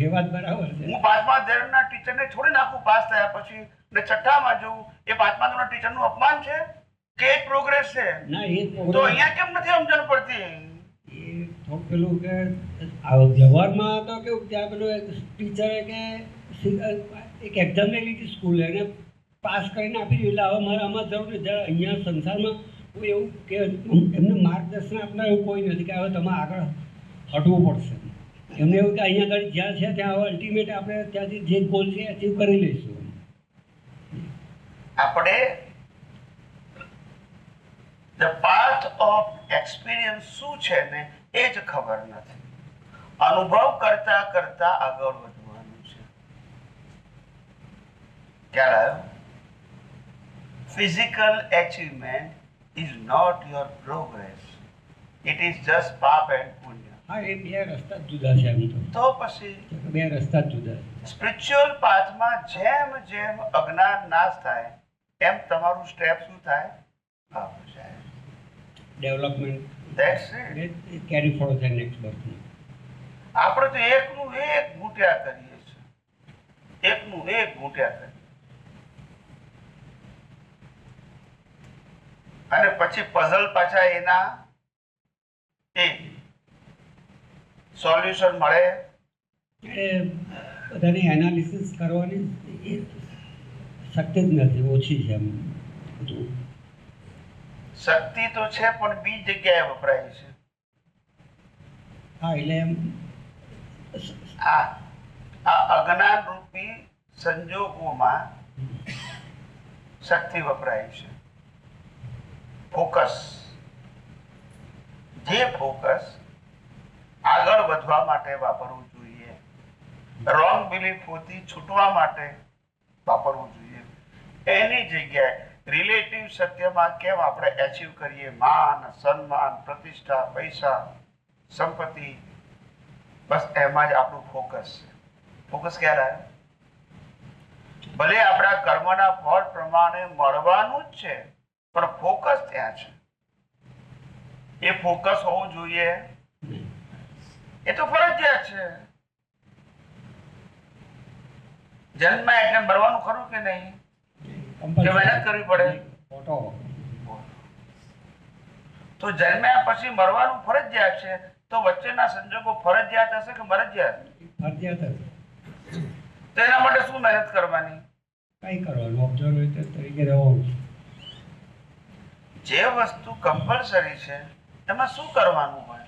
એ વાત બરાબર છે. હું 5મા ધોરણના ટીચરને છોડી નાખું પાસ થયા પછી ને છઠ્ઠામાં જવું, એ 5મા ધોરણના ટીચરનું અપમાન છે કે એક પ્રોગ્રેસ છે? ના એ તો અહીંયા કેમ નથી સમજણ પડતી? એ થોડું પેલું કે આ વ્યવહારમાં તો કેવું ત્યાં પેલું એક ટીચરે કે એક એક્ઝામ લઈ લીધી સ્કૂલે એને પાસ કરીને આપી દીધું એટલે હવે મારે આમાં જરૂર નથી. જ્યારે અહીંયા સંસારમાં કોઈ એવું કે એમને માર્ગદર્શન આપનાર એવું કોઈ નથી કે હવે તમારે આગળ હટવું પડશે. એમને એવું કે અહીંયા આગળ જ્યાં છે ત્યાં હવે અલ્ટિમેટ આપણે ત્યાંથી જે ગોલ છે અચીવ કરી લઈશું. આપણે ધ પાથ ઓફ એક્સપિરિયન્સ શું છે ને એ જ ખબર નથી. અનુભવ કરતા કરતા આગળ વધવાનું છે. ખ્યાલ આવ્યો? Physical achievement is not your progress, it is just paap and punya. હા એ બે રસ્તા જ જુદા છે એમ તો પછી તો બે રસ્તા જ જુદા છે. સ્પિરિચ્યુઅલ પાથમાં જેમ જેમ અજ્ઞાન નાશ થાય એમ તમારું સ્ટેપ શું થાય? આગળ જાય. Development That's it. Carry forward થાય નેક્સ્ટ બર્થમાં. આપણે તો એકનું એક ઘૂંટ્યા કરીએ છીએ, એકનું એક ઘૂંટ્યા કરીએ અને પછી પઝલ પાછા એના એ સોલ્યુશન મળે. એટલે બધાની એનાલિસિસ કરવાની એ શક્તિ જ નથી, ઓછી છે એમ બધું. શક્તિ તો છે પણ બી જગ્યાએ વપરાય છે. હા એટલે એમ આ અજ્ઞાન રૂપી સંજોગોમાં શક્તિ વપરાય છે. ફોકસ, જે ફોકસ આગળ વધવા માટે વાપરવું જોઈએ, રોંગ બિલીફોથી છૂટવા માટે વાપરવું જોઈએ. એની જગ્યાએ રિલેટિવ સત્યમાં કેમ આપણે એચીવ કરીએ, માન, સન્માન, પ્રતિષ્ઠા, પૈસા, સંપત્તિ, બસ એમાં જ આપણું ફોકસ છે. ફોકસ ક્યારે આવે? ભલે આપણા કર્મના ફળ પ્રમાણે મળવાનું જ છે, પણ ફોકસ ત્યાં છે. એ ફોકસ હોવું જોઈએ, એ તો ફરજિયાત છે. જન્મ એટલે મરવાનું ખરું કે નહીં? કે મહેનત કરવી પડે? ફોટો તો જન્મ્યા પછી મરવાનું ફરજિયાત છે, તો વચ્ચેના સંજોગો ફરજિયાત હશે કે મરજિયાત? ફરજિયાત જ. તો એના માટે શું મહેનત કરવાની? કંઈ કરવાનું, ઓબ્ઝર્વેટર તરીકે રહેવાનું. જે વસ્તુ કમ્પલસરી છે એમાં શું કરવાનું હોય?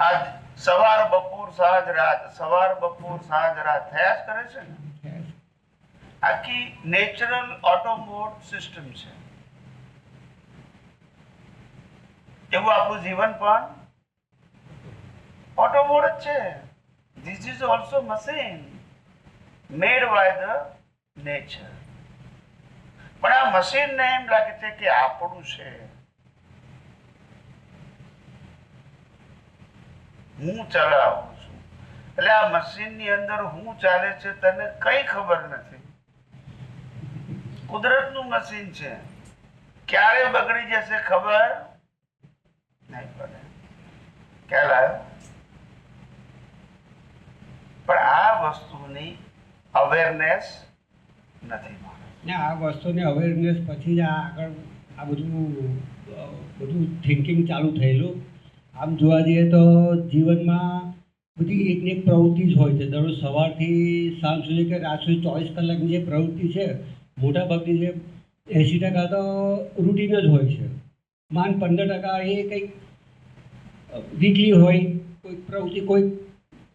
આજ સવાર બપોર સાંજ રાત, સવાર બપોર સાંજ રાત થયા જ કરે છે ને. આખી નેચરલ ઓટોમોડ સિસ્ટમ છે. એવું આપણું જીવન પણ ઓટોમોડ જ છે. This is also machine made by the nature. પણ આ મશીનને એમ લાગે છે કે આપણું છે, હું ચલાવું છું. એટલે આ મશીનની અંદર હું ચાલે છે તને કઈ ખબર નથી. કુદરતનું મશીન છે, ક્યારે બગડી જશે ખબર નહીં પડે. ખ્યાલ આવ્યો? પણ આ વસ્તુની અવેરનેસ નથી. ને આ વસ્તુની અવેરનેસ પછી જ આ આગળ આ બધું થિંકિંગ ચાલુ થયેલું. આમ જોવા જઈએ તો જીવનમાં બધી એકને એક પ્રવૃત્તિ જ હોય છે. દરરોજ સવારથી સાંજ સુધી કે રાત સુધી 24 કલાકની જે પ્રવૃત્તિ છે, મોટાભાગની જે 80% તો રૂટીન જ હોય છે. માન 15% એ કંઈક વીકલી હોય, કોઈક પ્રવૃત્તિ કોઈક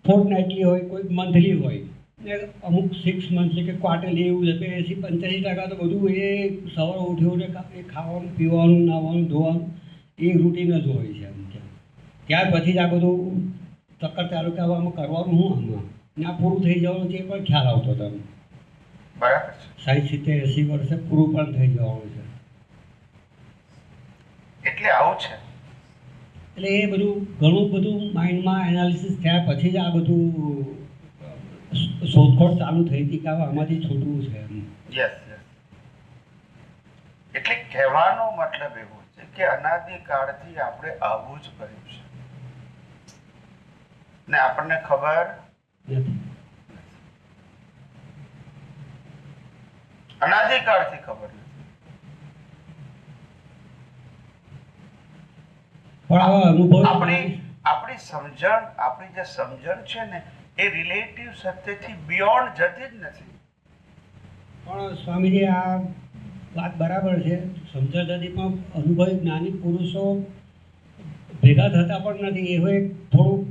ફોર્ટનાઇટલી હોય, કોઈક મંથલી હોય, ને અમુક 6 મંથલી કે ક્વાર્ટરલી એવું છે. 80-85% તો બધું એ સવારે ઉઠ્યું એ ખાવાનું, પીવાનું, નાહવાનું, ધોવાનું એ રૂટીન જ હોય છે. એમ ત્યાર પછી જ આ બધું ચક્કર ચાલુ કરવામાં કરવાનું હું આમાં ને આ પૂરું થઈ જવાનું છે એ પણ ખ્યાલ આવતો હતો. બરાબર છે. 60-70-80 વર્ષે પૂરું પણ થઈ જવાનું છે. એટલે આવું છે. એટલે એ બધું ઘણું બધું માઇન્ડમાં એનાલિસિસ થયા પછી જ આ બધું શોધખોળ ચાલુ થઈ હતી કે આમાંથી છૂટવું છે એમ. Yes yes. એટલે કહેવાનો મતલબ એવો છે કે અનાદિકાળથી આપણે આવું જ કર્યું છે ને આપણને ખબર નથી. અનાદિકાળથી ખબર નથી. પણ આવા અનુભવ આપણી જે સમજણ છે ને એ રિલેટિવ સત્યથી બિયોન્ડ જતી જ નથી. પણ સ્વામીજી આ વાત બરાબર છે, સમજાતી પણ અનુભવી જ્ઞાની પુરુષો ભેગા થતા પણ નથી. એવો એક થોડું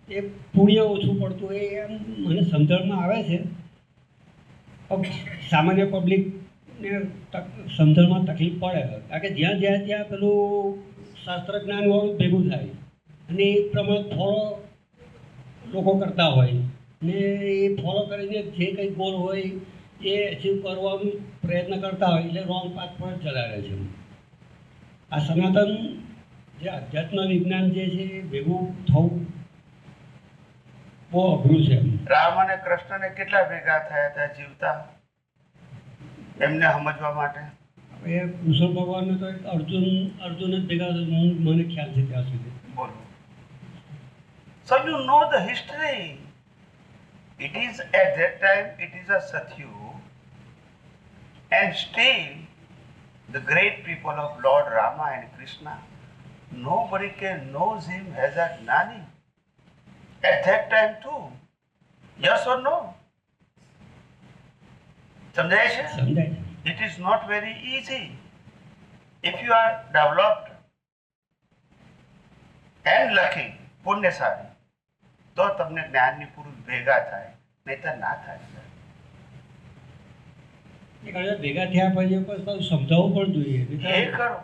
એ પુણ્ય ઓછું પડતું એ એમ મને સમજણમાં આવે છે. સામાન્ય પબ્લિકને સમજણમાં તકલીફ પડે, કારણ કે જ્યાં પેલું શાસ્ત્ર જ્ઞાનવાળું ભેગું થાય અને એ પ્રમાણે ફોલો લોકો કરતા હોય ને એ ફોલો કરીને જે કંઈ ગોલ હોય એ અચીવ કરવાનું પ્રયત્ન કરતા હોય એટલે રોંગ પાથ પર ચલાવે છે. આ સનાતન જે અધ્યાત્મ વિજ્ઞાન જે છે એ ભેગું થવું બહુ અઘરું છે. રામ અને કૃષ્ણને કેટલા ભેગા થયા હતા જીવતા એમને સમજવા માટે? એ કૃષ્ણ ભગવાનને તો એક અર્જુન જ ભેગા મને ખ્યાલ છે ત્યાં સુધી. બોલો. So you know the history. It is at that time it is a Satyug, and still the great people of Lord Rama and Krishna, nobody can knows him as a Gnani. At that time too. Yes or no? સમજાય છે? સમજાય છે. It is not very easy. If you are developed and lucky, પુણ્યશાળી, તો તમને જ્ઞાનની પુરુષ ભેગા થાય, નહીતર ના થાય. એ ઘણી વાર ભેગા થયા પછી પાછું સમજાવવું પણ જોઈએ. એ નહીં તો ખરું.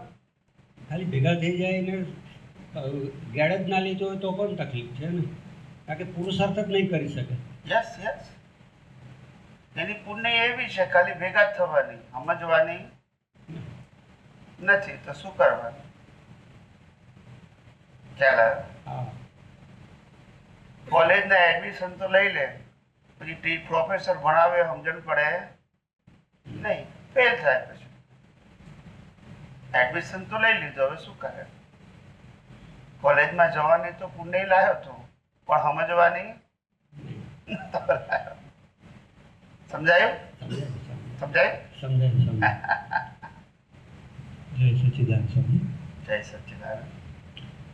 ખાલી ભેગા થઈ જાય ને ગેડ જ ના લીધો હોય તો પણ તકલીફ છે ને, કારણ કે પુરુષાર્થ જ નહીં કરી શકે. યસ યસ, એની પુણ્ય એવી છે, ખાલી ભેગા જ થવાની, સમજવાની નથી, તો શું કરવાનું? ખ્યાલ આવ્યો? હા, કોલેજના એડમિશન તો લઈ લે, પછી પ્રોફેસર ભણાવે સમજણ પડે નહીં, ફેલ થાય. પછી એડમિશન તો લઈ લીધું, હવે શું કરે? કોલેજમાં જવાની તો પુણ્ય લાવ્યો તો, પણ સમજવાની નહોતો લાવ્યો. સમજાયું? સમજાયું? સમજાય. જય સચ્ચિદાનંદ સ્વામી. જય સચ્ચિદાનંદ.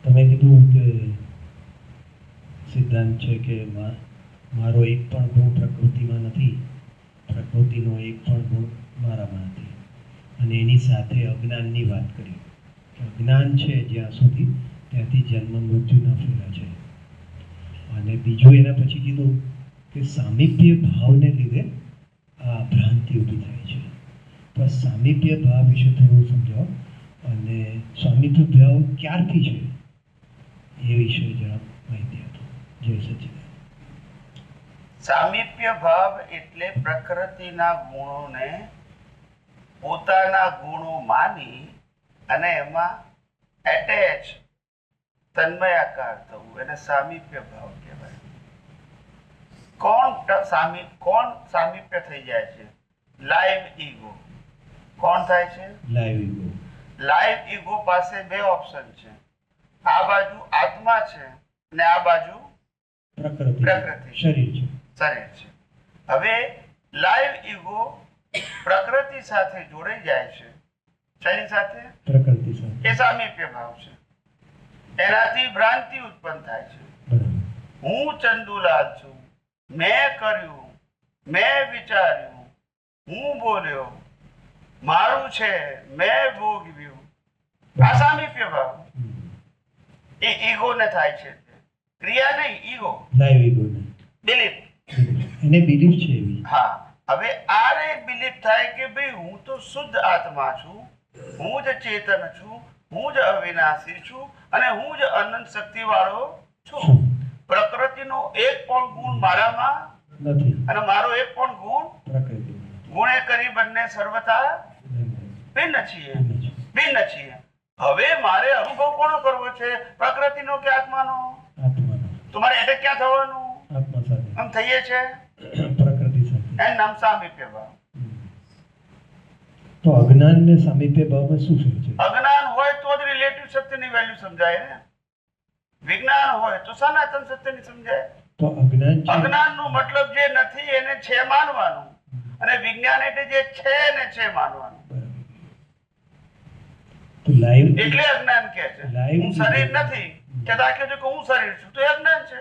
તમે કીધું કે સિદ્ધાંત છે કે મારો એક પણ ગુણ પ્રકૃતિમાં નથી, પ્રકૃતિનો એક પણ ગુણ મારામાં નથી, અને એની સાથે અજ્ઞાનની વાત કરી કે અજ્ઞાન છે જ્યાં સુધી ત્યાંથી જન્મ મૃત્યુના ફેરા છે. અને બીજું એના પછી કીધું કે સામીપ્ય ભાવને લીધે આ ભ્રાંતિ ઊભી થાય છે. તો આ સામીપ્ય ભાવ વિશે થોડું સમજાવો, અને સામીપ્ય ભાવ ક્યારથી છે એ વિશે જરા માહિતી આપો. જય સચ્ચિદાનંદ. સામીપ્ય ભાવ એટલે પ્રકૃતિના ગુણોને પોતાના ગુણો માની અને એમાં એટેચ તન્મયાકાર થવું, એને સામીપ્ય ભાવ કહેવાય. કોણ સામીપ્ય થઈ જાય છે? Live ego. કોણ થાય છે? Live ego. લાઈવ ઈગો પાસે બે ઓપ્શન છે, આ બાજુ આત્મા છે ને આ બાજુ પ્રકૃતિ પ્રકૃતિ. શરીર છે. શરીર છે. હવે લાઈવ ઈગો પ્રકૃતિ સાથે જોડાઈ જાય છે. શરીર સાથે પ્રકૃતિ સાથે. એ સામીપ્ય ભાવ છે. એનાથી ભ્રાંતિ ઉત્પન્ન થાય છે. બરાબર. હું ચંદુલાલ છું, મેં કર્યું, મેં વિચાર્યું, હું બોલ્યો, મારું છે, મેં ભોગવ્યું. આ સામીપ્ય ભાવ એ ઈગો ને થાય છે. ક્રિયા નહીં, ઈગો, લાઈવ ઈગો ને બિલીફ. એને બિલીફ છે એવી. હા, હવે આને બિલીફ થાય કે ભાઈ હું તો શુદ્ધ આત્મા છું, હું જ ચેતન છું, હું જ અવિનાશી છું અને હું જ અનંત શક્તિ વાળો છું. પ્રકૃતિનો એક પણ ગુણ મારામાં નથી અને મારો એક પણ ગુણ પ્રકૃતિ. ગુણે કરી બંને સર્વથા ભિન્ન છીએ. ભિન્ન છીએ. હવે મારે અનુભવ કોનો કરવો છે? પ્રકૃતિનો કે આત્માનો? આત્માનો. તો મારે એટલે ક્યાં થવાનું? આત્મા સાથે. આમ થઈએ છે. પ્રકૃતિ સાથે. એનું નામ સામીપ્ય ભાવ. તો અજ્ઞાન ને સામીપ્ય ભાવમાં શું ફેર છે? અજ્ઞાન હોય તો જ રિલેટિવ સત્યની વેલ્યુ સમજાય ને. વિજ્ઞાન હોય તો સનાતન સત્યની સમજાય. તો અજ્ઞાન છે. અજ્ઞાનનો મતલબ જે નથી એને છે માનવાનું, અને વિજ્ઞાન એટલે જે છે ને છે માનવાનું. બરાબર. તો લાઈવ એટલે અજ્ઞાન કહે છે. હું શરીર નથી કે દાખલે છે કે હું શરીર છું, તો એ અજ્ઞાન છે.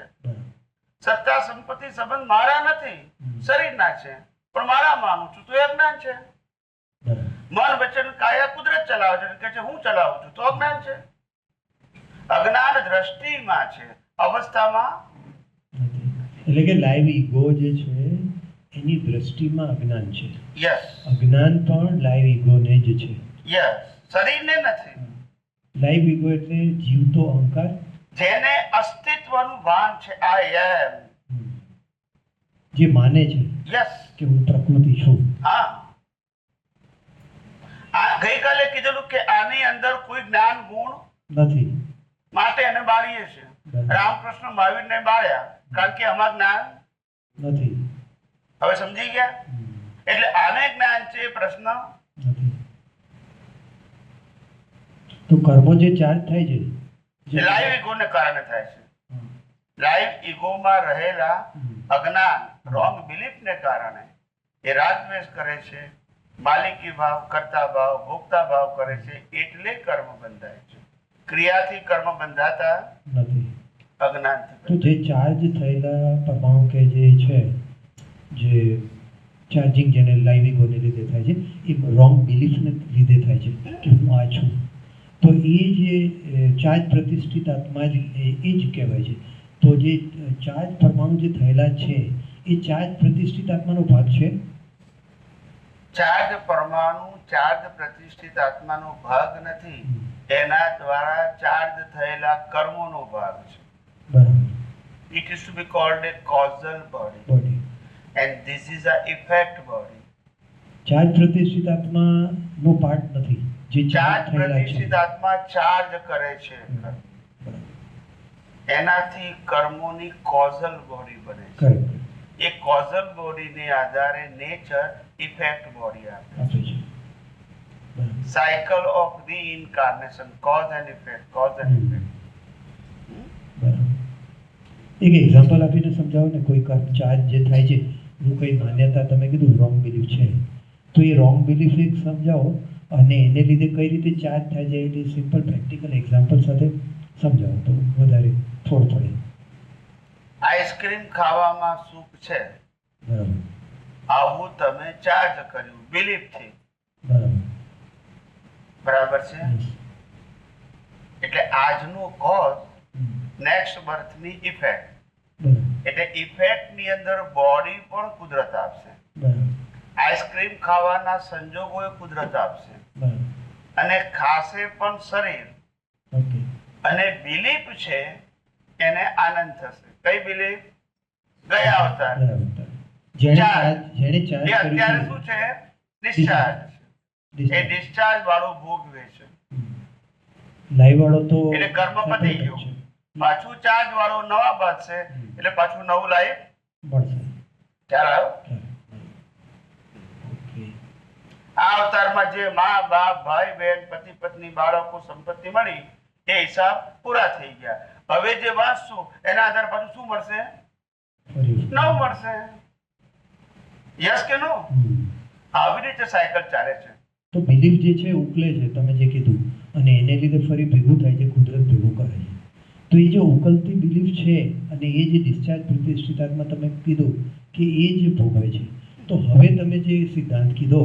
સત્તા સંપત્તિ સંબંધ મારા નથી, શરીરના છે, પણ મારા માનું છું, તો એ અજ્ઞાન છે. મન વચન કાયા કુદરત ચલાવે છે, કે છે હું ચલાવું છું, તો અજ્ઞાન છે. અજ્ઞાન દ્રષ્ટિમાં છે, અવસ્થામાં એટલે કે લાઈવ ઈગો જે છે એની દ્રષ્ટિમાં અજ્ઞાન છે. યસ અજ્ઞાન પણ લાઈવ ઈગોને જ છે. યસ, શરીરને નથી. લાઈવ ઈગો એટલે જીવતો અહંકાર, જેને અસ્તિત્વનું ભાન છે, આઈ એમ, જે માને છે યસ કે હું પ્રકૃતિ છું. હા, આ ગઈકાલે કીધેલું કે આની અંદર કોઈ જ્ઞાન ગુણ નથી માટે એને બાળીએ છે. રામકૃષ્ણ મહાવીરને બાળ્યા કારણ કે આમાં જ્ઞાન નથી. હવે સમજી ગયા? એટલે આને જ્ઞાન છે, પ્રશ્ન નથી. તો કર્મો જે ચાર્જ થાય છે લાઈવ ઈગોને કારણે થાય છે. લાઈવ ઈગોમાં રહેલા અજ્ઞાન, રોંગ બિલીફને કારણે એ રાગદ્વેષ કરે છે, માલિકી ભાવ, કર્તા ભાવ, ભોગતા ભાવ કરે છે, એટલે કર્મ બંધાય છે. ક્રિયાથી કર્મ બંધાતા નથી. અજ્ઞાનથી. તો જે ચાર્જ થયેલા પરમાણુ કે જે છે, જે ચાર્જિંગ જેને લાઈવ ઈગોને લીધે થાય છે, એ રોંગ બિલીફને લીધે થાય છે કે હું આ છું. તો એ જે ચાર્જ પ્રતિષ્ઠિત આત્મા જ એ જ કહેવાય છે. તો જે ચાર્જ પરમાણુ જે થયેલા છે એ ચાર્જ પ્રતિષ્ઠિત આત્માનો ભાગ છે. ચાર્જ પરમાણુ ચાર્જ પ્રતિષ્ઠિત આત્માનો ભાગ નથી, એના દ્વારા ચાર્જ થયેલા કર્મોનો ભાગ છે. બરાબર. It is to be called a causal body body and this is a effect body. Charge પ્રતિષ્ઠિત આત્માનો પાર્ટ નથી જે ચાર્જ ચાર્જ થયેલા છે. પ્રતિષ્ઠિત આત્મા ચાર્જ કરે છે, બરાબર. એનાથી કર્મોની કોઝલ બોડી બને છે. કરેક્ટ. એ કોઝલ બોડીને આધારે નેચર ઇફેક્ટ બોડી આપે. આપે છે. બરાબર. Cycle of reincarnation, cause and effect, cause and effect. બરાબર. એક એક્ઝામ્પલ આપીને સમજાવો ને. કોઈ કર્મ ચાર્જ જે થાય છે એનું કોઈ માન્યતા તમે કીધું રોંગ બિલીફ છે, તો એ રોંગ બિલીફ એક સમજાવો અને એને લીધે કઈ રીતે ચાર્જ થાય છે એટલે સિમ્પલ પ્રેક્ટિકલ એક્ઝામ્પલ સાથે સમજાવો તો વધારે થોડું પડે. આઈસ્ક્રીમ ખાવામાં સુખ છે, બરાબર. આવું તમે ચાર્જ કર્યું બિલીફથી, બરાબર. બરાબર છે. Yes. એટલે આજનું કોઝ, હમ. નેક્સ્ટ બર્થની ઇફેક્ટ. બરાબર. એટલે ઇફેક્ટ ની અંદર બોડી પણ કુદરત આપશે, બરાબર. આઈસ્ક્રીમ ખાવાના સંજોગો એ કુદરત આપશે, બરાબર. અને ખાસે પણ શરીર. ઓકે. અને બિલીફ છે એને આનંદ થશે. કઈ બિલીફ? ગયા અવતાર. બરાબર. જેણે ચાર્જ. જેણે જે ચાર્જ અત્યારે કર્યું શું છે? ડિસ્ચાર્જ. એ છે ડિસ્ચાર્જ વાળો ભોગવે છે. લાઈવ વાળો તો એટલે કર્મ પતી separate ગયું. છે. પાછું ચાર્જ વાળો નવા બાંધશે, એટલે પાછું નવું લાઈફ મળશે. ખ્યાલ આવ્યો? ઓકે. આ અવતારમાં જે મા બાપ ભાઈ બહેન પતિ પત્ની બાળકો સંપત્તિ મળી એ હિસાબ પૂરા થઈ ગયા. હવે જે વાંચશું એના આધારે પાછું શું મળશે? ફરી નવું મળશે. યસ કે નો? હમ. આવી રીતે સાયકલ ચાલે છે. તો બિલીફ જે છે ઉકલે છે તમે જે કીધું, અને એને લીધે ફરી ભેગું થાય છે, કુદરત ભેગું કરે છે. તો એ જે ઉકલતી બિલીફ છે અને એ જે ડિસ્ચાર્જ પ્રતિષ્ઠિતાત્મા તમે કીધું કે એ જે ભોગવે છે, તો હવે તમે જે સિદ્ધાંત કીધો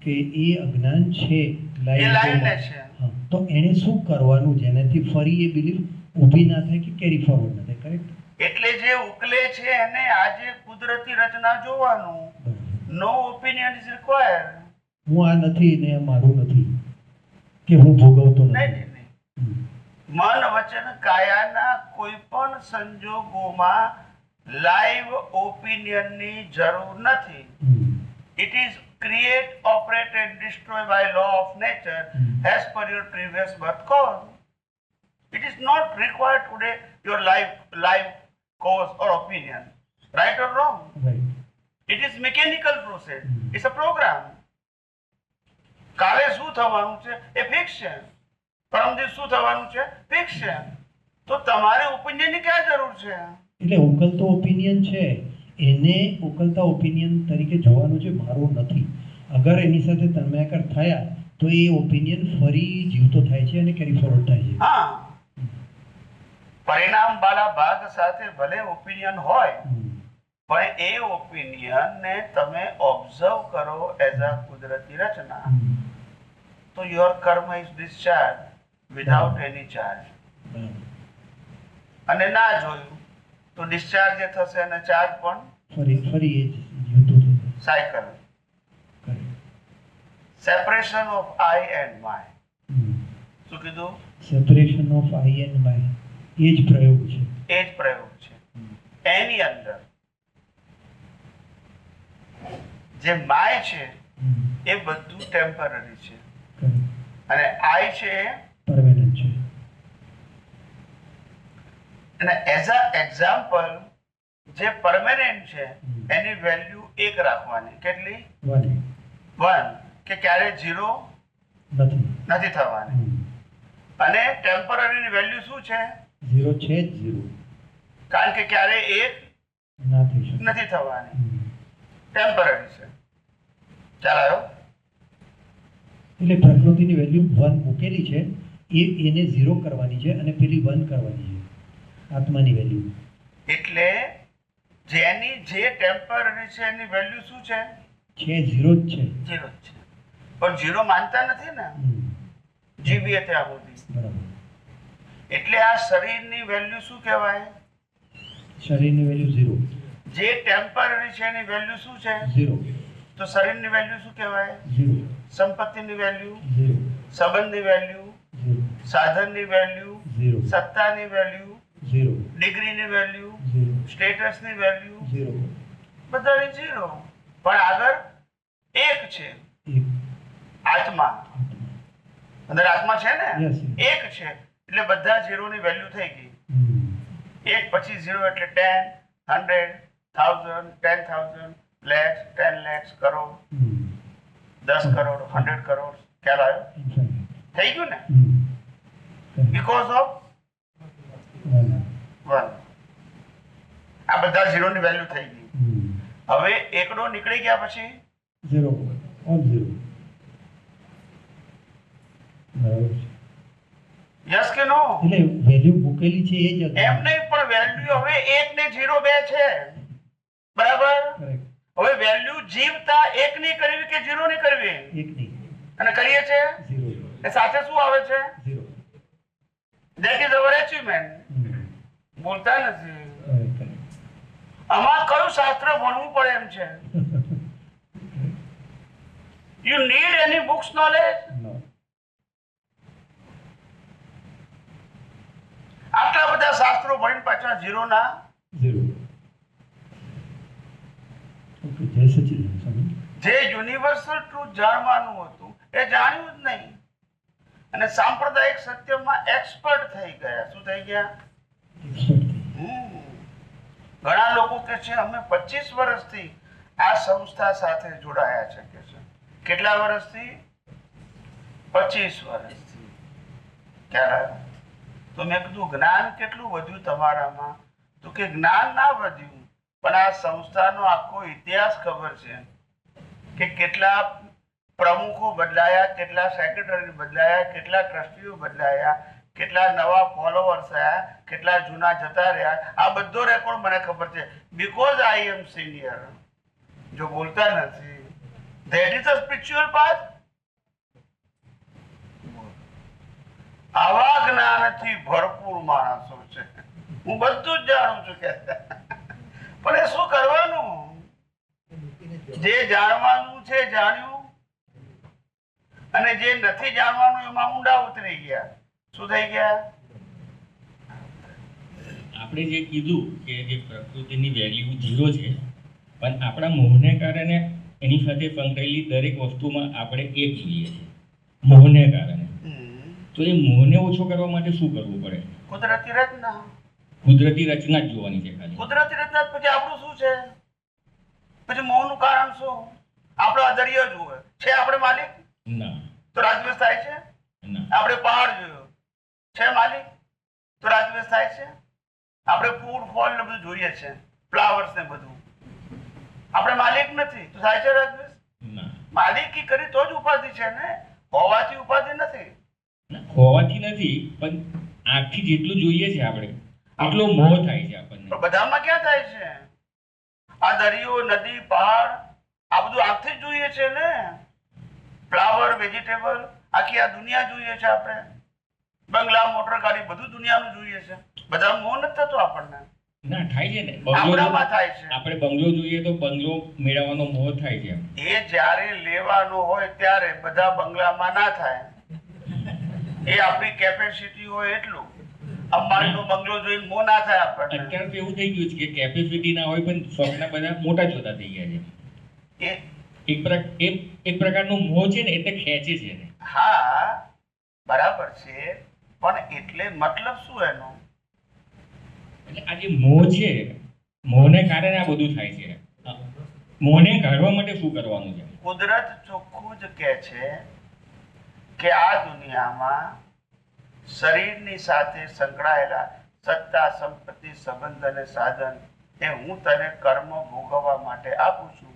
કે એ અજ્ઞાન છે એ લાઈન લાઈવ છે. હા, તો એણે શું કરવાનું જેનાથી ફરી એ બિલીફ ઊભી ના થાય કે કેરી ફોરવર્ડ ના થાય. કરેક્ટ. એટલે જે ઉકલે છે એને આજે કુદરતી રચના જોવાનું. નો ઓપિનિયન ઇઝ રિક્વાયર્ડ. હું આ નથી ને આ મારું નથી કે હું ભોગવતો નહીં નથી. નહીં નહીં. મન વચન કાયાના કોઈ પણ સંજોગોમાં લાઈવ ઓપિનિયનની જરૂર નથી. It is create, operate and destroy by law of nature as per your previous birth cause. It is not required today your life cause or opinion. Right or wrong? Right. It is mechanical process. It's a program. કાલે શું થવાનું છે એ ફિક્સ છે, પરમ દિવસ શું થવાનું છે ફિક્સ છે. તો તમારે ઓપિનિયનની ક્યાં જરૂર છે? એટલે ઉકલતો ઓપિનિયન છે એને ઉકલતા ઓપિનિયન તરીકે જોવાનું છે, મારું નથી. અગર એની સાથે તન્માયાકાર થયા તો એ ઓપિનિયન ફરી જીવતો થાય છે અને કેરી ફોરવર્ડ થાય છે. હા, પરિણામ વાળા ભાગ સાથે ભલે ઓપિનિયન હોય, પણ એ ઓપિનિયન ને તમે ઓબ્ઝર્વ કરો એઝ અ કુદરતી રચના, તો યોર કર્મ is discharge without any charge. અને ના જોયું તો ડિસ્ચાર્જ એ થશે અને ચાર્જ પણ ફરી ફરી એ જ જીવતું થશે. Cycle. Separation of I and my. શું કીધું? Separation of I and my એ જ પ્રયોગ છે. એ જ પ્રયોગ છે. એની અંદર જે માય છે એ બધું ટેમ્પરરી છે અને આઈ છે પરમેનન્ટ છે. અને એઝ અ એક્ઝામ્પલ જે પરમેનન્ટ છે એની વેલ્યુ 1 રાખવાની. કેટલી? 1. કે ક્યારે 0 નથી થવાની. અને ટેમ્પરરીની વેલ્યુ શું છે? 0 છે જ 0. કારણ કે ક્યારે 1 ના થઈ શકે. નથી થવાની. ટેમ્પરરી છે. ખ્યાલ આવ્યો? એટલે પ્રકૃતિની વેલ્યુ 1 મૂકેલી છે, એને 0 કરવાની છે અને પેલી 1 કરવાની છે આત્માની વેલ્યુ. એટલે જેની જે ટેમ્પરરી છે એની વેલ્યુ શું છે? 0 જ છે. 0 જ છે. પણ 0 માનતા નથી ને જીવીએ ત્યાં સુધી. બરાબર. એટલે આ શરીરની વેલ્યુ શું કહેવાય? શરીરની વેલ્યુ 0. જે ટેમ્પરરી છે એની વેલ્યુ શું છે? 0. તો શરીરની વેલ્યુ શું કહેવાય? 0. સંપત્તિની વેલ્યુ, 0. સંબંધની વેલ્યુ, 0. સાધનની વેલ્યુ, 0. સત્તાની વેલ્યુ, 0. ડિગ્રીની વેલ્યુ, 0. સ્ટેટસની વેલ્યુ, 0. બધાની 0. પણ આગળ એક છે, 1. આત્મા. અંદર આત્મા છે ને? Yes, yes. એક છે એટલે બધા 0 ની વેલ્યુ થઈ ગઈ. એક પછી 0 એટલે 10, 100, 1000, 10,000, lakhs, 10 lakhs, કરોડ, 10 કરોડ, 100 કરોડ. ખ્યાલ આવ્યો? થઈ ગયું ને? Because of 1. આ બધા 0 ની વેલ્યુ થઈ ગઈ. હવે એકડો નીકળી ગયા પછી 0. ઓલ 0. બરાબર. યસ કે નો? એટલે વેલ્યુ મૂકેલી છે એ જ હતી. એમ નહીં, પણ વેલ્યુ હવે 1 ને 0 બે છે. બરાબર? Correct. હવે વેલ્યુ જીવતા 1 ની કરવી કે 0 ની કરવી? 1 નહીં. અને કરીએ છે 0. એ સાથે શું આવે છે? 0. That is our achievement. બોલતા નથી. Correct. આમાં કયું શાસ્ત્ર ભણવું પડે એમ છે? You need any books knowledge? No. આટલા બધા શાસ્ત્રો ભણીને પાછા 0 ના? 0. Okay, જય સચિદાનંદ સ્વામી. જે યુનિવર્સલ ટ્રુથ જાણવાનું હતું એ જાણ્યું જ નહીં અને સાંપ્રદાયિક સત્યમાં એક્સપર્ટ થઈ ગયા. શું થઈ ગયા? ઘણા લોકો કે છે અમે 25 વર્ષથી આ સંસ્થા સાથે જોડાયા છે. કે છે કેટલા વર્ષથી? 25 વર્ષથી. ક્યારે? તો મેં કીધું જ્ઞાન કેટલું વધ્યું તમારામાં? તો કે જ્ઞાન ના વધ્યું, પણ આ સંસ્થાનો આખો ઇતિહાસ ખબર છે કે કેટલા પ્રમુખો બદલાયા, કેટલા સેક્રેટરી બદલાયા, કેટલા ટ્રસ્ટીઓ બદલાયા, કેટલા નવા ફોલોવર્સ આવ્યા, કેટલા જૂના જતા રહ્યા. આ બધો રેકોર્ડ મને ખબર છે. Because I am senior. જો બોલતા નથી, that is a spiritual path. આવા જ્ઞાનથી ભરપૂર માણસો છે. હું બધું જ જાણું છું કે પણ એ શું કરવાનું? જે જાણવાનું છે જાણ્યું, અને જે નથી જાણવાનું એમાં ઊંડા ઉતરી ગયા. શું થઈ ગયા? આપણે જે કીધું કે જે પ્રકૃતિની વેલ્યુ 0 છે, પણ આપણા મોહને કારણે એની સાથે સંકળાયેલી દરેક વસ્તુમાં આપણે 1 જોઈએ છે, મોહને કારણે. તો એ મોહને ઓછો કરવા માટે શું કરવું પડે? કુદરતી રચના. કુદરતી રચના જ જોવાની છે ખાલી. કુદરતી રચના પછી આપણું શું છે? પછી મોહનું કારણ શું? આપણો આ દરિયો જુએ છે, આપણે માલિક? ના. તો રાજદ્વેષ થાય છે? ના. આપણે પહાડ જોયો છે, માલિક? તો રાજદ્વેષ થાય છે? આપણે ફૂડ ફોલ ને બધું જોઈએ છે, ફ્લાવર્સ ને બધું, આપણે માલિક નથી તો થાય છે રાજદ્વેષ? ના. માલિકી કરી તો જ ઉપાધિ છે ને, હોવાથી ઉપાધિ નથી. હોવાથી નથી, પણ આંખથી જેટલું જોઈએ છે આપણે એટલો મોહ થાય છે આપણને. પણ બધામાં ક્યાં થાય છે? આ દરિયો, નદી, પહાડ આ બધું આંખથી જ જોઈએ છે ને. ફ્લાવર, વેજીટેબલ, આખી આ દુનિયા જોઈએ છે આપણે. બંગલા, મોટર ગાડી બધું દુનિયાનું જોઈએ છે. બધા મોહ નથી થતો આપણને? ના, થાય છે ને. આપણામાં થાય છે. આપણે બંગલો જોઈએ તો બંગલો મેળવવાનો મોહ થાય છે. એ જ્યારે લેવાનો હોય ત્યારે બધા બંગલામાં ના થાય. એ આપણી કેપેસિટી હોય એટલું. અંબાણીનો બંગલો જોઈને મોહ ના થાય આપણને. અત્યારે તો એવું થઈ ગયું છે કે કેપેસિટી ના હોય પણ સ્વપ્ન બધા મોટા જોતા થઈ ગયા છે. એક પ્રકારનો મોહ છે ને, એટલે ખેંચે છે ને. હા, બરાબર છે, પણ એટલે મતલબ શું એનો? એટલે આ જે મોહ છે, મોહને કારણે આ બધું થાય છે. મોહને કાઢવા માટે શું કરવાનું છે? કુદરત ચોખ્ખું જ કહે છે કે આ દુનિયામાં શરીરની સાથે સંકળાયેલા સત્તા, સંપત્તિ, સંબંધ અને સાધન એ હું તને કર્મ ભોગવવા માટે આપું છું.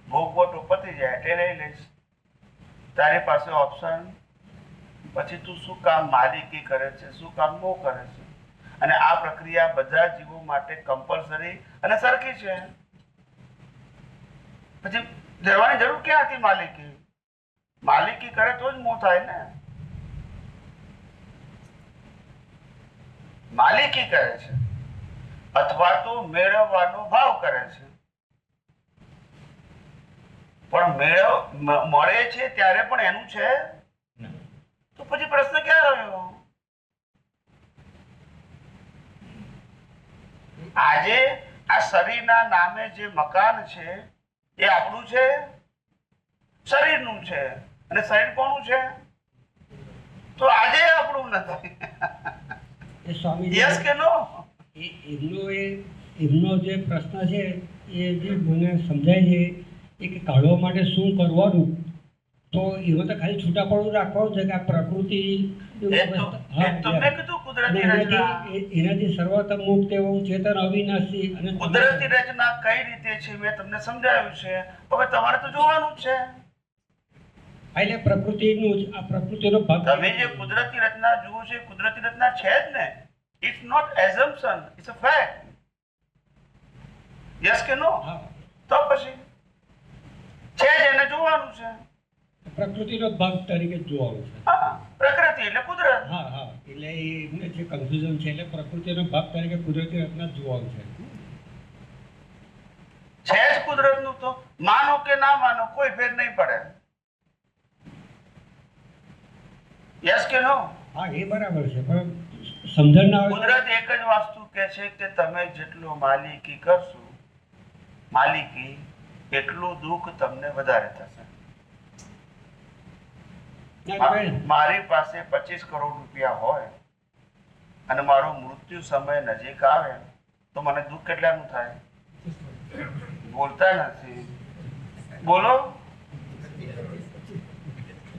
ભોગવો તો પતી જાય એટલે લઈ લઈશ. તારી પાસે ઓપ્શન પછી તું શું કામ માલિકી કરે છે, શું કામ મોહ કરે છે. અને આ પ્રક્રિયા બધા જીવો માટે કમ્પલસરી અને સરખી છે. પછી જવાની જરૂર ક્યાં હતી? માલિકી કરે તો જ મોહ થાય ને. માલિકી કરે છે અથવા તો મેળવવાનો ભાવ કરે છે. પણ મળે છે ત્યારે પણ એનું છે ના. તો પછી પ્રશ્ન ક્યાં રહ્યો? આજે આ શરીરના નામે જે મકાન છે એ આપણું છે, શરીરનું છે. અને શરીર કોનું છે? તો આજે આપણું નથી. એ સ્વામીજી યસ કે નો? એમનો જે પ્રશ્ન છે એ જે મને સમજાય છે એ કે કાઢવા માટે શું કરવાનું, તો એમાં તો ખાલી છૂટાપડું રાખવાનું છે કે આ પ્રકૃતિ એનાથી સર્વતમ મુક્ત એવું ચેતન અવિનાશી અને કુદરતી રચના કઈ રીતે છે મેં તમને સમજાવ્યું છે. હવે તમારે તો જોવાનું જ છે. એટલે પ્રકૃતિનું જ આ પ્રકૃતિનો ભાગ. તમે જે કુદરતી રચના જુઓ છો કુદરતી રચના છે જ ને. It's not assumption, it's a fact. Yes કે નો? તો પછી છે જ એને જોવાનું છે. પ્રકૃતિનો ભાગ તરીકે જોવાનું છે. હા, પ્રકૃતિ એટલે કુદરત. હા હા, એટલે એમને જે કન્ફ્યુઝન છે એટલે પ્રકૃતિનો ભાગ તરીકે કુદરતી રચના જોવાનું છે. છે જ કુદરતનું તો માનો કે ના માનો કોઈ ફેર નહીં પડે. યસ કે નો? હા, એ બરાબર છે, પણ સમજણ ના આવે. કુદરત એક જ વસ્તુ કહે છે કે તમે જેટલો માલિકી કરશો માલિકી એટલું દુઃખ તમને વધારે થશે. મારી પાસે 25 કરોડ રૂપિયા હોય અને મારો મૃત્યુ સમય નજીક આવે તો મને દુઃખ કેટલાનું થાય? બોલતા નથી. બોલો.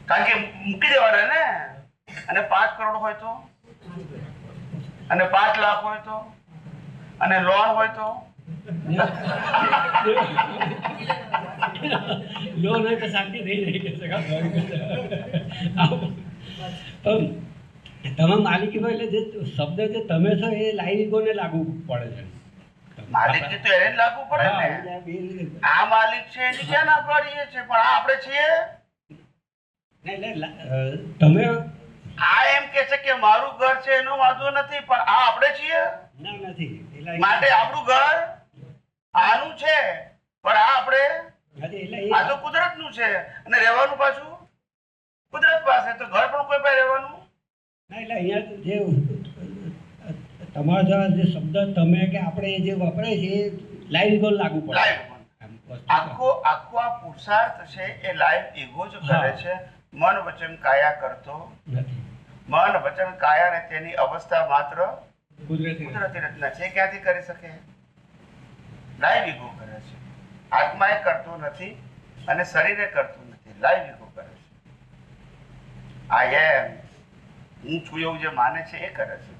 કારણ કે મૂકી દેવાના ને. અને 5 કરોડ હોય તો, અને 5 લાખ હોય તો, અને લોન હોય તો લોન હોય તો શાંતિ નહીં રહી કે તમે માલિકી હોય એટલે જે શબ્દ જે તમે છો એ લાયકોને લાગુ પડે છે. માલિકી તો એને લાગુ પડે ને. આ માલિક છે એની ક્યાં ના પાડીએ છે, પણ આ આપણે છીએ. તમે આ એમ કે છે કે મારું ઘર છે એનો વાંધો નથી, પણ આ આપણે છીએ. ના નથી. માટે આપણું ઘર આનું છે, પણ આ આપણે આ તો કુદરતનું છે. અને રહેવાનું પાછું કુદરત પાસે. તો ઘર પણ કોઈ પાસે રહેવાનું ના. એટલે અહીંયા જે તમારા જે શબ્દ તમે કે આપણે જે વપરાય છે એ લાઈવ ગોલ લાગુ પડે. લાઈવ આખો આ પુરુષાર્થ છે એ લાઈવ ઈગો જ કરે છે. મન વચન કાયા કરતો નથી. મન વચન કાયા ને તેની અવસ્થા માત્ર કુદરતી રચના છે. ક્યાંથી કરી શકે? લાઈવ ઈગો કરે છે. આત્મા એ કરતો નથી અને શરીરે કરતું નથી. લાઈવ ઈગો કરે છે. આઈ એમ, હું છું એવું જે માને છે એ કરે છે.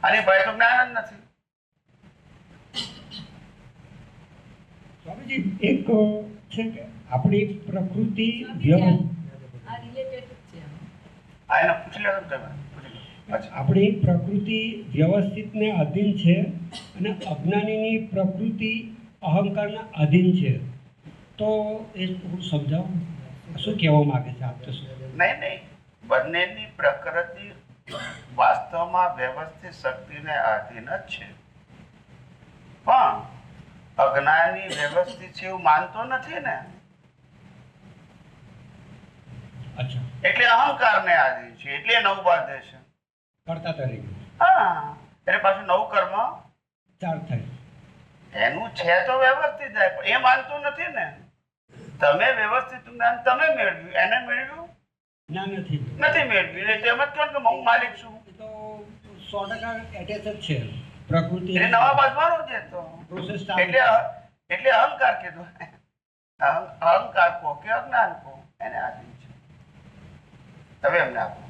અને ભાઈ તો જ્ઞાન જ નથી. સ્વામીજી, એક છે કે આપણી પ્રકૃતિ એને પૂછી લો તમે. આપણી પ્રકૃતિ વ્યવસ્થિતને આધીન છે અને અજ્ઞાનીની પ્રકૃતિ અહંકારના આધીન છે. તો એ થોડું સમજાવો, શું કહેવા માંગે છે આપ? તો શું? નહીં, બંનેની પ્રકૃતિ વાસ્તવમાં વ્યવસ્થિત શક્તિને આધીન જ છે. પણ અજ્ઞાની વ્યવસ્થિત છે એવું માનતો નથી ને. અચ્છા, એટલે અહંકારને આધીન છે, એટલે નવું બાંધે છે. કરતા તરીકે. હા, એટલે પાછું નવું કર્મ ચાર થાય. એનું છે તો વ્યવસ્થિત જાય, પણ એ માનતું નથી ને. તમે વ્યવસ્થિત જ્ઞાન તમે મેળવ્યું, એને મેળવ્યું ના, નથી મેળવ્યું. એટલે એમ જ કહો કે હું માલિક છું. એ તો 100% એટેચ જ છે પ્રકૃતિ. એટલે નવા બાજવાનો છે તો પ્રોસેસ એટલે અહંકાર કીધું. અહંકાર કહો કે અજ્ઞાન કહો, એને આધીન છે. તમે એમને આપો.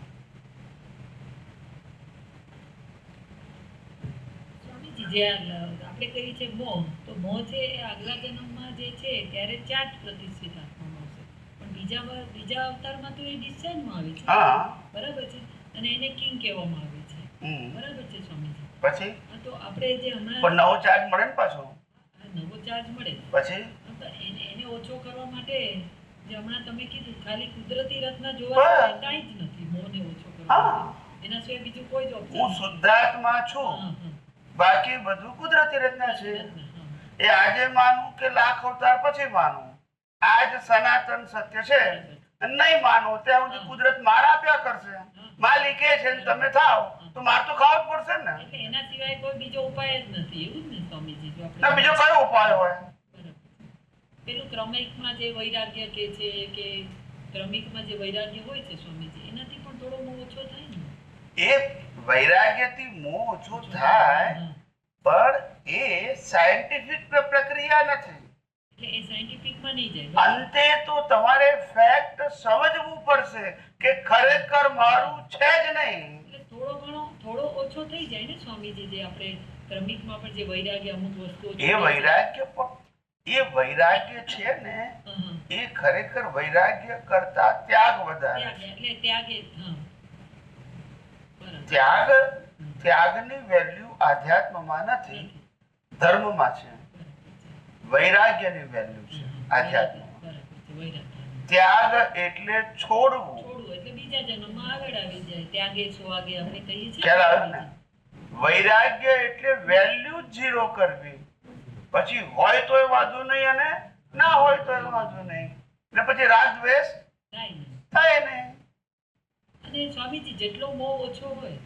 જે આપણે કહીએ છીએ મોહ, તો મોહ છે એ આગલા જન્મમાં જે છે ત્યારે 4 પ્રતિષ્ઠિત આપવામાં આવશે, પણ બીજા અવતારમાં તો એ ડિસ્ચાર્જમાં આવે છે. બરાબર છે. અને એને કિંગ કહેવામાં આવે છે. બરાબર છે સ્વામીજી? પછી તો આપણે જે હમણાં પણ નવો ચાર્જ મળે ને પાછો. નવો ચાર્જ મળે પછી એને ઓછો કરવા માટે જે હમણાં તમે કીધું ખાલી કુદરતી રચના જોવા કાંઈ જ નથી મોહને ઓછો કરવા. એના સિવાય બીજું કોઈ જ option હું નથી. શુદ્ધાત્મા છું, હા, હા. બાકી બધું કુદરતી રચના છે. હા. એ આજે માનું કે લાખ અવતાર પછી માનું, આ જ સનાતન સત્ય છે. નહીં માનો ત્યાં સુધી કુદરત માર આપ્યા કરશે. માલિક એ છે ને તમે થાવ તો માર તો ખાવું જ પડશે ને. એટલે એના સિવાય કોઈ બીજો ઉપાય જ નથી, એવું જ ને સ્વામીજી? જો ના આપણે બીજો કયો ઉપાય હોય? બરાબર. પેલું ક્રમિકમાં જે વૈરાગ્ય કે છે કે ક્રમિકમાં જે વૈરાગ્ય હોય છે સ્વામીજી, એનાથી પણ થોડો મોહ ઓછો થાય ને? એ વૈરાગ્યથી મોહ ઓછો થાય, હા. પણ એ સાયન્ટિફિક પ્રક્રિયા નથી. એટલે એ સાયન્ટિફિકમાં નહીં જાય. બરાબર. અંતે તો તમારે ફેક્ટ સમજવું પડશે કે ખરેખર મારું છે જ નહીં. એટલે થોડો ઓછો થઈ જાય ને સ્વામીજી, જે આપણે ક્રમિકમાં પણ જે વૈરાગ્ય અમુક વસ્તુઓ છે. એ વૈરાગ્ય છે ને, હા, હા. એ ખરેખર વૈરાગ્ય કરતા ત્યાગ વધારે ત્યાગ, છે. એટલે ત્યાગે. હા. બરાબર. ત્યાગની વેલ્યુ આધ્યાત્મમાં નથી, ધર્મમાં છે. વૈરાગ્યની વેલ્યુ છે આધ્યાત્મમાં. બરાબર છે, વૈરાગ્ય. ત્યાગ એટલે છોડવું. છોડવું એટલે બીજા જન્મમાં આગળ આવી જાય. ત્યાગે સ્વાગે આપણે કહીએ છીએ. ખ્યાલ આવે ને? વૈરાગ્ય એટલે વેલ્યુ જ ઝીરો કરવી. પછી હોય તોય વાંધો નહીં અને ના હોય તોય વાંધો નહીં, ને પછી રાગ દ્વેષ થાય નહીં. થાય નહીં. અને સ્વામીજી જેટલો મોહ ઓછો હોય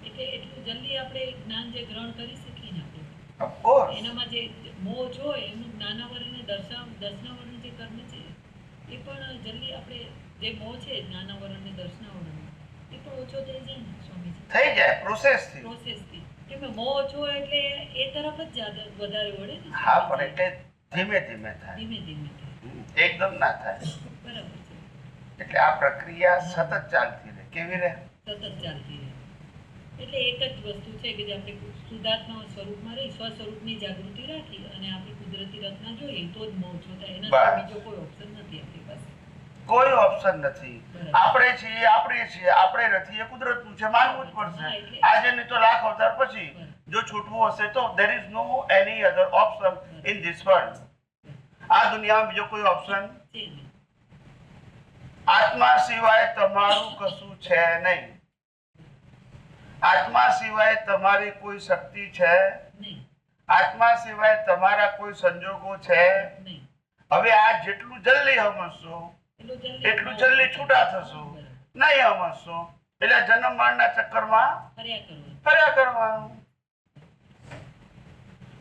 એટલે એટલું જલ્દી આપણે જ્ઞાન જે ગ્રહણ કરી શકીએ ને આપણે. Of course. એનામાં જે મોહ ઓછો હોય એનું જ્ઞાનાવરણને દર્શનાવરણ જે કર્મ છે એ પણ જલ્દી આપણે જે મોહ છે જ્ઞાનાવરણ ને દર્શનાવરણ એ પણ ઓછો થઈ જાય ને સ્વામીજી, થઈ જાય પ્રોસેસથી. પ્રોસેસથી. કેમ મોહ ઓછો હોય એટલે એ તરફ જ વધારે વળે ને હા, પણ સ્વામીજી. એટલે ધીમે ધીમે થાય, ધીમે ધીમે થાય. એકદમ ના થાય. બરાબર છે. એટલે આ પ્રક્રિયા સતત ચાલતી રહે. કેવી રહે? સતત ચાલતી રહે. એટલે એક જ વસ્તુ છે કે જે આપણે શુદ્ધાત્મા સ્વરૂપમાં રહી સ્વસ્વરૂપની જાગૃતિ રાખી અને આપણી કુદરતી રચના જોઈએ તો જ મોહ ઓછો થાય. એના બસ. બીજો કોઈ ઓપ્શન નથી આપણી પાસે. કોઈ ઓપ્શન નથી. બરાબર. આપણે છીએ, આપણે નથી, એ કુદરતનું છે, માનવું જ હા, પડશે. એટલે- આજે નહીં તો લાખ અવતાર પછી બરાબર. જો છૂટવું હશે તો there is no any other option in this world. આ દુનિયામાં બીજો કોઈ ઓપ્શન છે નહીં. આત્મા સિવાય તમારું કશું છે નહીં. આત્મા સિવાય તમારી કોઈ શક્તિ છે, નહીં. આત્મા સિવાય તમારા કોઈ સંજોગો છે. નહીં. હવે આ જેટલું જલ્દી સમજશો એટલું જલ્દી છૂટા થશો. બરાબર. નહીં સમજશો એટલે જન્મ મરણના ચક્કરમાં ફર્યા કરવાનું. ફર્યા કરવાનું.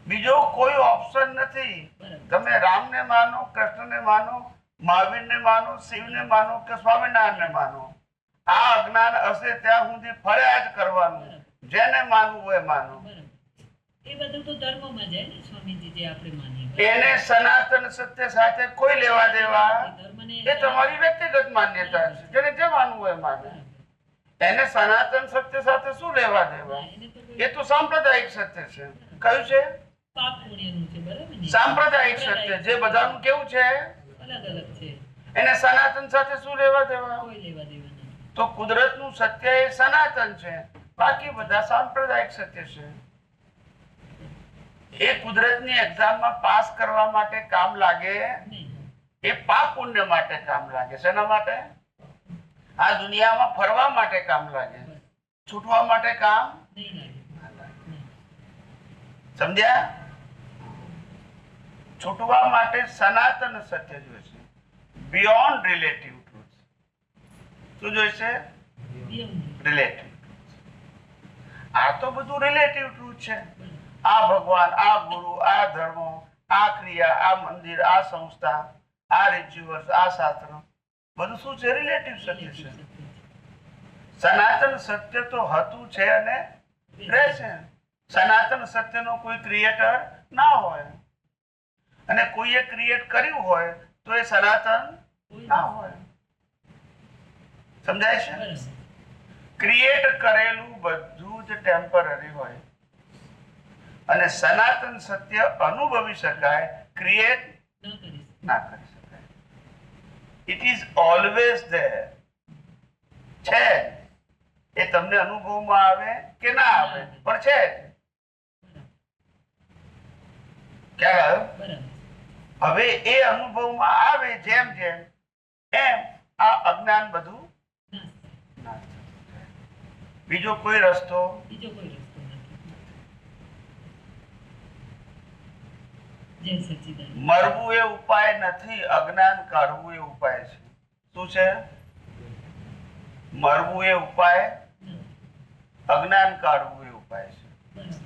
બીજો કોઈ ઓપ્શન નથી. બરાબર. તમે રામને માનો, કૃષ્ણને માનો, મહાવીરને માનો, શિવને માનો કે સ્વામિનારાયણને માનો, આ અજ્ઞાન હશે ત્યાં સુધી ફર્યા જ કરવાનું. જેને માનવું હોય માનો. બરાબર. એ બધું તો ધર્મમાં જાય ને સ્વામીજી, જે આપણે માનીએ. એને સનાતન સત્ય સાથે કોઈ લેવા દેવા, ધર્મને એ તમારી વ્યક્તિગત માન્યતા છે. જેને જે માનવું હોય માને. એને સનાતન સત્ય સાથે શું લેવા દેવા? એને તો કોઈ એ તો સાંપ્રદાયિક સત્ય છે. કયું છે? પાપ પુણ્યનું છે. બરાબર ને? સાંપ્રદાયિક સત્ય, જે બધાનું કેવું છે. અલગ અલગ છે. એને સનાતન સાથે શું લેવા દેવા? કોઈ લેવા દેવા નથી. તો કુદરતનું સત્ય એ સનાતન છે, બાકી બધા સાંપ્રદાયિક સત્ય છે. એ કુદરતની એક્ઝામમાં પાસ કરવા માટે કામ લાગે, નહીં. એ પાપ પુણ્ય માટે કામ લાગે. શેના માટે? આ દુનિયામાં ફરવા માટે કામ લાગે, છૂટવા માટે કામ નહીં લાગે. નહીં. સમજ્યા? છૂટવા માટે સનાતન સત્ય જોઈશે, બિયોન્ડ રિલેટિવ ટ્રુથ. શું જોઈશે? નિયમ. રિલેટિવ. આ તો બધું રિલેટિવ ટ્રુથ છે. આ ભગવાન, આ ગુરુ, આ ધર્મ, આ ક્રિયા, આ મંદિર, આ સંસ્થા, આ રિચ્યુઅલ્સ, આ શાસ્ત્ર, બધું શું છે? રિલેટિવ સત્ય છે. સનાતન સત્ય તો હતું છે અને રહેશે. સનાતન સત્યનો કોઈ ક્રિએટર ના હોય, અને કોઈએ ક્રિએટ કર્યું હોય તો એ સનાતન ના હોય. સમજાય છે? બરાબર. ક્રિએટ કરેલું બધું જ ટેમ્પરરી હોય, અને સનાતન સત્ય અનુભવી શકાય, ક્રિએટ ન કરી ના કરી શકાય. It is always there. છે એ તમને અનુભવમાં આવે કે ના આવે, પણ છે. ખ્યાલ આવ્યો? બરાબર. હવે એ અનુભવમાં આવે જેમ જેમ એમ આ અજ્ઞાન બધું નાશ થાય. નાશ થતું જાય. બીજો કોઈ રસ્તો બીજો કોઈ રસ્તો નથી. જય સચ્ચિદાનંદ. મરવું એ ઉપાય નથી, અજ્ઞાન કાઢવું એ ઉપાય છે. શું છે? મરવું એ ઉપાય, અજ્ઞાન કાઢવું એ ઉપાય છે. બરાબર.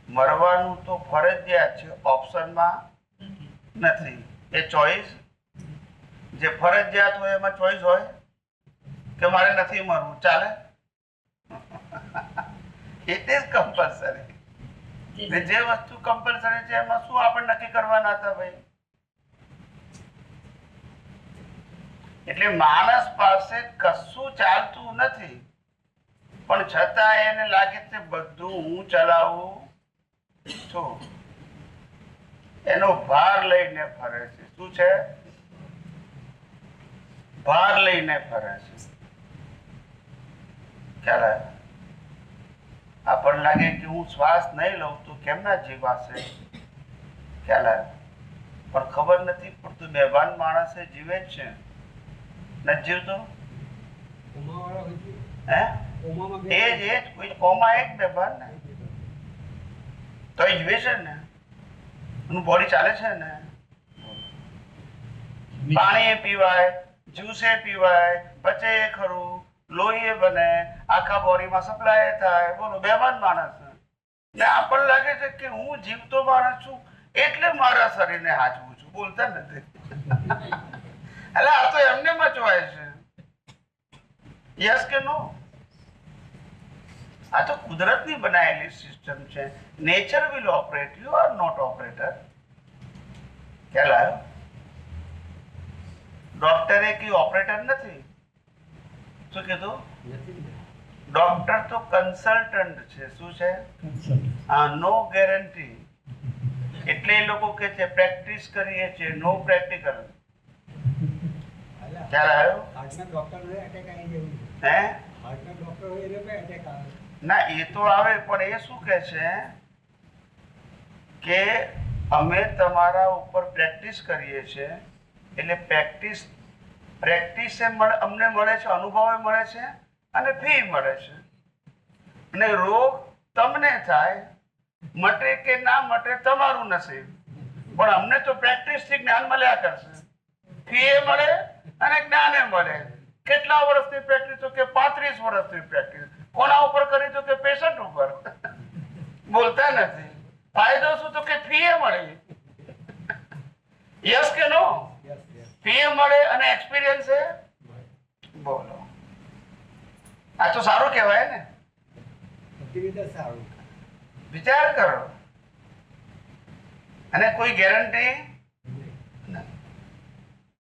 મરવાનું તો ફરજિયાત છે, ઓપ્શનમાં નથી. નથી. એ ચોઈસ, જે ફરજિયાત હોય એમાં ચોઈસ હોય કે મારે નથી મરવું, ચાલે? It is compulsory. જય જે વસ્તુ કમ્પલસરી છે એમાં શું આપણે નક્કી કરવાના હતા ભાઈ? એટલે માણસ પાસે કશું ચાલતું નથી, પણ છતાં એને લાગે છે બધું હું ચલાવું છું. એનો ભાર લઈને ફરે છે. શું છે? ભાર લઈને ફરે છે. ખ્યાલ આવ્યો? આપણને લાગે કે હું શ્વાસ નહીં લઉં તો કેમ ના જીવાશે? ખ્યાલ આવ્યો? પણ ખબર નથી પડતું બેભાન માણસે જીવે જ છે, નથી જીવતો? કોમાવાળા હોય છે. હે? કોમામાં એ જ કોઈ કોમા એક બેભાન ને તો એ જીવે છે ને, એનું બોડી ચાલે છે ને. પાણી પીવાય, જ્યુસે પીવાય, પચે ખરું, લોહી બને, આખા બોડીમાં સપ્લાય થાય. બોલો, બેભાન માણસ. ને આપણને લાગે છે કે હું જીવતો માણસ છું એટલે મારા શરીરને હાચવું છું. બોલતા નથી. એટલે આ તો એમને મચવાય છે. યસ કે નો? આ તો કુદરતની બનાવેલી સિસ્ટમ છે. Nature will operate, you are not operator. ખ્યાલ આવ્યો? ડોક્ટરે કઈ ઓપરેટર નથી. શું કીધું? ડોક્ટર તો કન્સલ્ટન્ટ છે. શું છે? હા, નો ગેરંટી. એટલે એ લોકો કે છે પ્રેક્ટિસ કરીએ છીએ, નો પ્રેક્ટિકલ. ખ્યાલ આવ્યો? હાર્ટના ડોક્ટર હોય અટેક આવી જવું. હે? હાર્ટના ડોક્ટર હોય એટલે કઈ અટેક આવે. ના, એ તો આવે, પણ એ શું કહે છે કે અમે તમારા ઉપર પ્રેક્ટિસ કરીએ છીએ. એટલે પ્રેક્ટિસ અમને મળે છે, અનુભવે મળે છે અને ફી મળે છે. અને રોગ તમને થાય, મટે કે ના મટે તમારું નસીબ, પણ અમને તો પ્રેક્ટિસ થી જ્ઞાન મળ્યા કરશે. ફી એ મળે અને જ્ઞાન એ મળે. કેટલા વર્ષની પ્રેક્ટિસ? તો કે 35 વર્ષની પ્રેક્ટિસ. કોના ઉપર કરી? તો કે પેશન્ટ ઉપર. બોલતા નથી. ફાયદો શું? તો કે ફી એ મળે. યસ કે નો? ફી મળે અને એક્સપિરિયન્સ છે. બોલો, આ તો સારું કહેવાય ને? બધી રીતે સારું. વિચાર કરો. અને કોઈ ગેરંટી